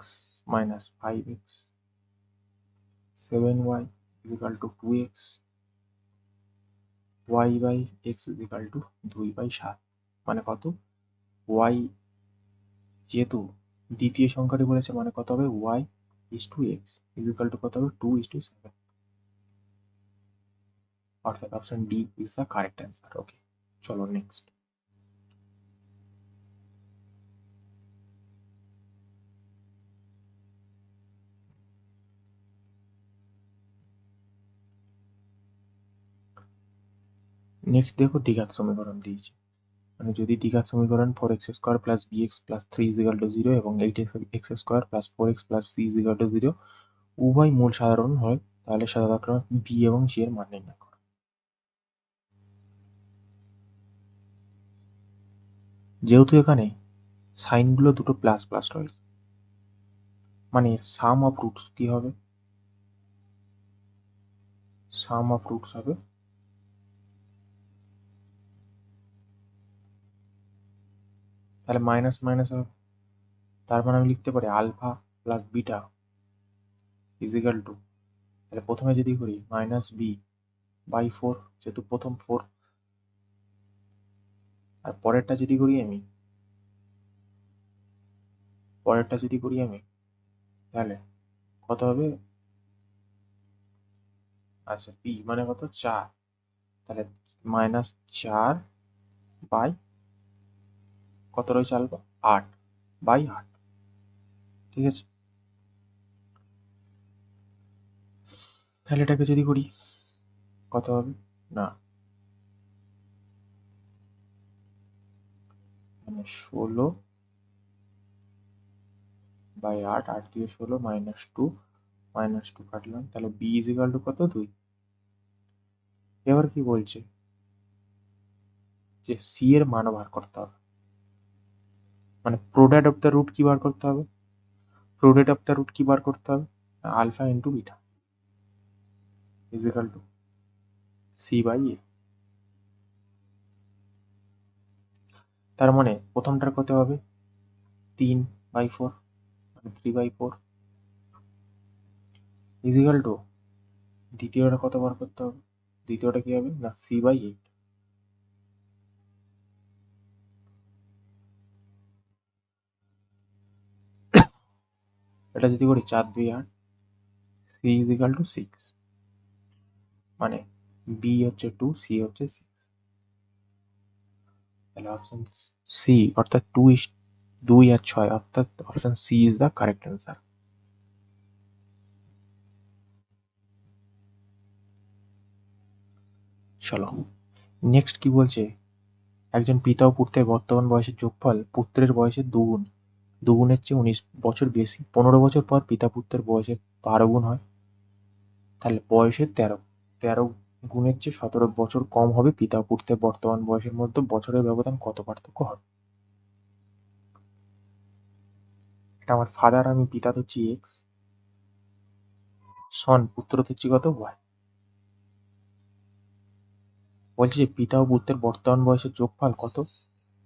minus 5x, 7y is equal to 2x, y by x is equal to 2/7, মানে কত, y যেহেতু দ্বিতীয় সংখ্যাটি বলেছে মানে কত হবে, y is to x is equal to কত হবে, 2:7, অর্থাৎ option d is the correct answer. Okay, চলো নেক্সট। নেক্সট দেখো দ্বিঘাত সমীকরণ দিয়েছে, মানে যদি দ্বিঘাত সমীকরণ 4x square plus bx plus 3 is equal to 0 এবং 8x square plus 4x plus c is equal to 0 উভয় মূল সাধারণ হয়, তাহলে সাধারণ b এবং c এর মান নির্ণয় করো। যেহেতু এখানে সাইনগুলো দুটো প্লাস প্লাস রয়েছে, মানে সাম অফ রুটস কি হবে, সাম অফ রুটস হবে, তাহলে মাইনাস মাইনাস হবে, তার মানে আমি লিখতে পারি alpha plus beta is equal to, তাহলে প্রথমে যদি করি মাইনাস বি বাই 4, যেহেতু প্রথম 4, আর পরেরটা যদি করি আমি, তাহলে কত হবে, আচ্ছা পি মানে কত 4, তাহলে মাইনাস 4 বাই কত রয়েছে আলফা, 8/8, ঠিক আছে। তাহলে এটাকে যদি করি কত হবে, না মানে 16/8, 8 দিয়ে 16 -2 কাটলাম, তাহলে b ইজিক্যাল টু কত, 2। এবার কি বলছে যে c এর মানও বার করতে হবে, মানে প্রোডাক্ট অফ দ্য রুট কি বার করতে হবে, প্রোডাক্ট অফ দ্য রুট কি বার করতে হবে, alpha into beta is equal to c/a। তার মানে প্রথমটার কত হবে, 3/4 মানে 3/4 ইজিক্যাল টু দ্বিতীয়টা কত বার করতে হবে, দ্বিতীয়টা কি হবে না c/8। এটা যদি করি 4×2=8, c ইজিক্যাল টু 6, মানে b হচ্ছে 2, c হচ্ছে 6। তাহলে অপশন সি অর্থাৎ 2:6 অর্থাৎ option C is the correct answer. চলো নেক্সট কি বলছে, একজন পিতা ও পুত্রের বর্তমান বয়সের যোগফল পুত্রের বয়সের দুগুণ, দুগুণের চেয়ে 19 বছর বেশি, 15 বছর পর পিতা পুত্রের বয়সের 12 গুণ হয়, তাহলে বয়সের 13 গুণের চেয়ে 17 বছর কম হবে পিতা ও পুত্রের বর্তমান বয়সের মধ্যে বছরের ব্যবধান কত পার্থক্য হবে। এটা আমার ফাদার, আমি পিতা ধরছি এক্স, সন পুত্র ধরছি কত ওয়াই। বলছে যে পিতা ও পুত্রের বর্তমান বয়সের যোগফল কত,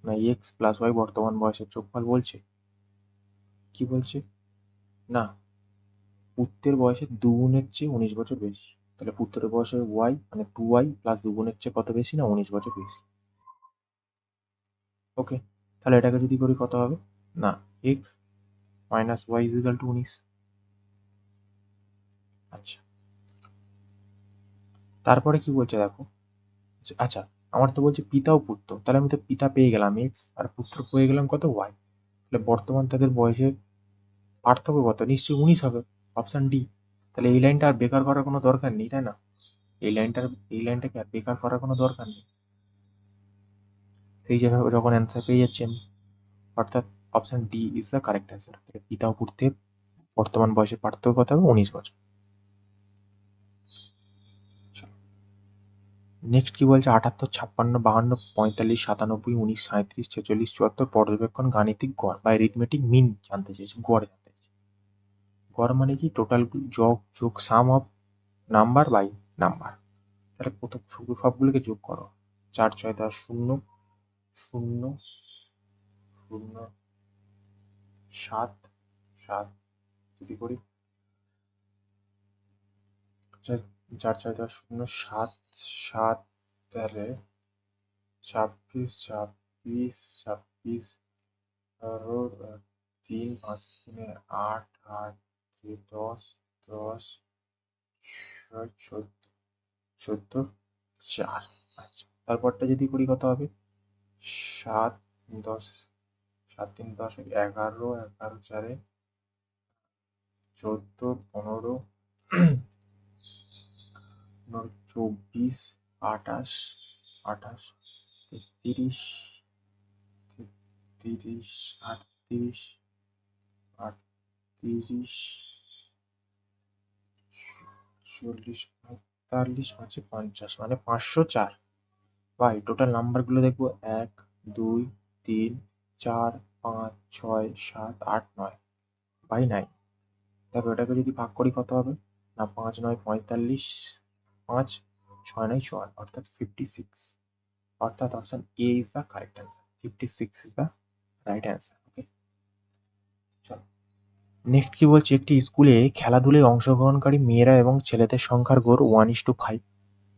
না এক্স প্লাস ওয়াই বর্তমান বয়সের যোগফল বলছে, কি বলছে না পুত্রের বয়সের দুগুণের চেয়ে 19 বছর বেশি, তাহলে পুত্রের বয়সের ওয়াই মানে 2y প্লাস দুগুণের চেয়ে কত বেশি, না 19 বছর বেশি। ওকে, তাহলে এটাকে যদি করি কত হবে, না X minus Y is equal to 19। আচ্ছা তারপরে কি বলছে দেখো, আচ্ছা আমার তো বলছে পিতা ও পুত্র, তাহলে আমি তো পিতা পেয়ে গেলাম এক্স আর পুত্র পেয়ে গেলাম কত ওয়াই, তাহলে বর্তমান তাদের বয়সের পার্থক্য কত, নিশ্চয়ই 19 হবে, অপশন ডি। তাহলে এই লাইনটা আর বেকার করার কোনো দরকার নেই, তাই না, এই লাইনটাকে আর বেকার করার কোনো দরকার নেই, সেই জায়গায় যখন অ্যান্সার পেয়ে যাচ্ছি আমি, অর্থাৎ option d is the correct answer. পিতা ও পুত্রের বর্তমান বয়সের পার্থক্য কত হবে, 19 বছর। নেক্সট কি বলছে, 78, 56, 52, 45, 97, 19, 37, 46, 74 পর্যবেক্ষণ গাণিতিক গড় বা অ্যারিথমেটিক মিন জানতে চাইছে, গড় জানতে চাইছে। গড় মানে কি, টোটাল যোগ সাম অফ নাম্বার বাই নাম্বার। তাহলে প্রথম সবগুলোকে যোগ করো, 4×6 = 0, 0, 0, 7, 7 যদি করি 4×6 = 0, 7, 7 তাহলে 26, 26, 26, 3, 5, 3, 8, 8, 10, 10, 14, 14, 4। আচ্ছা তারপরটা যদি করি কত হবে, 7, 10, 7, 3, 10, 11, 11, 4, 14, 15, 24, 28, 28, 33, 33, 38, 38, 40, 45, 50 মানে 504। ভাই টোটাল নাম্বার গুলো দেখবো 1, 2, 3, 4, 5, 6, 7, 8, 9, ভাই নাই। দেখো এটাকে যদি ভাগ করি কত হবে, না 5, 9, 45, 5, 6, 9, 54 অর্থাৎ 56, অর্থাৎ option a is the correct answer, 56 is the right answer. Okay চলো নেক্সট কি বলছে, একটি স্কুলে খেলাধুলায় অংশগ্রহণকারী মেয়েরা এবং ছেলেদের সংখ্যার গড় 1:5।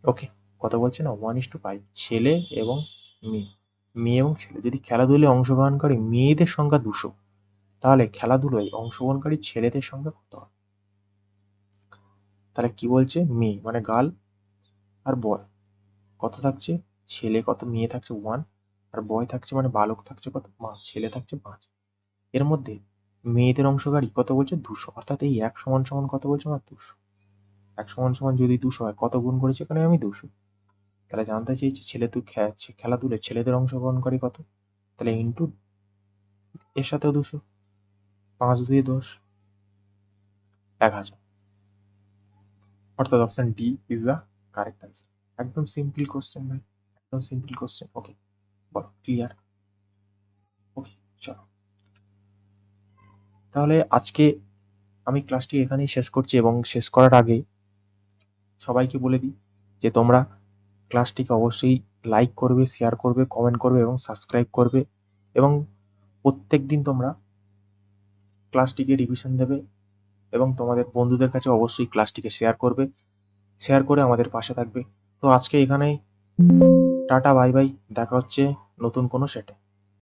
ওকে কত বলছে, না 1:5, ছেলে এবং মেয়ে, মেয়ে এবং ছেলে। যদি খেলাধুলায় অংশগ্রহণকারী মেয়েদের সংখ্যা 200, তাহলে খেলাধুলায় অংশগ্রহণকারী ছেলেদের সংখ্যা কত হবে, তাহলে কি বলছে, মেয়ে মানে গার্ল আর বয় কত থাকছে, ছেলে কত, মেয়ে থাকছে 1 আর বয় থাকছে মানে বালক থাকছে কত, 5, ছেলে থাকছে 5। এর মধ্যে মেয়েদের অংশকারী কত বলছে 200, অর্থাৎ এই 1 সমান সমান কত বলছে, আমার 200। 1 = যদি 200 হয়, কত গুণ করেছি এখানে আমি? 200। তাহলে জানতে চেয়েছি খেলাধুলায় ছেলেদের অংশগ্রহণকারী কত? তাহলে ইনটু এর সাথেও 200, 5 2 10, 1000। অর্থাৎ option d is the correct answer. একদম সিম্পল কোশ্চেন ভাই, একদম সিম্পল কোশ্চেন। ওকে, বলো ক্লিয়ার? ওকে, চলো তাহলে আজকে আমি ক্লাসটি এখানেই শেষ করছি, এবং শেষ করার আগে সবাইকে বলে দিই যে তোমরা ক্লাসটিকে অবশ্যই লাইক করবে, শেয়ার করবে, কমেন্ট করবে এবং সাবস্ক্রাইব করবে, এবং প্রত্যেকদিন তোমরা ক্লাসটিকে রিভিশন দেবে এবং তোমাদের বন্ধুদের কাছে অবশ্যই ক্লাসটিকে শেয়ার করবে, শেয়ার করে আমাদের পাশে থাকবে। তো আজকে এখানেই টাটা, বাই বাই, দেখা হচ্ছে নতুন কোনো সেটে।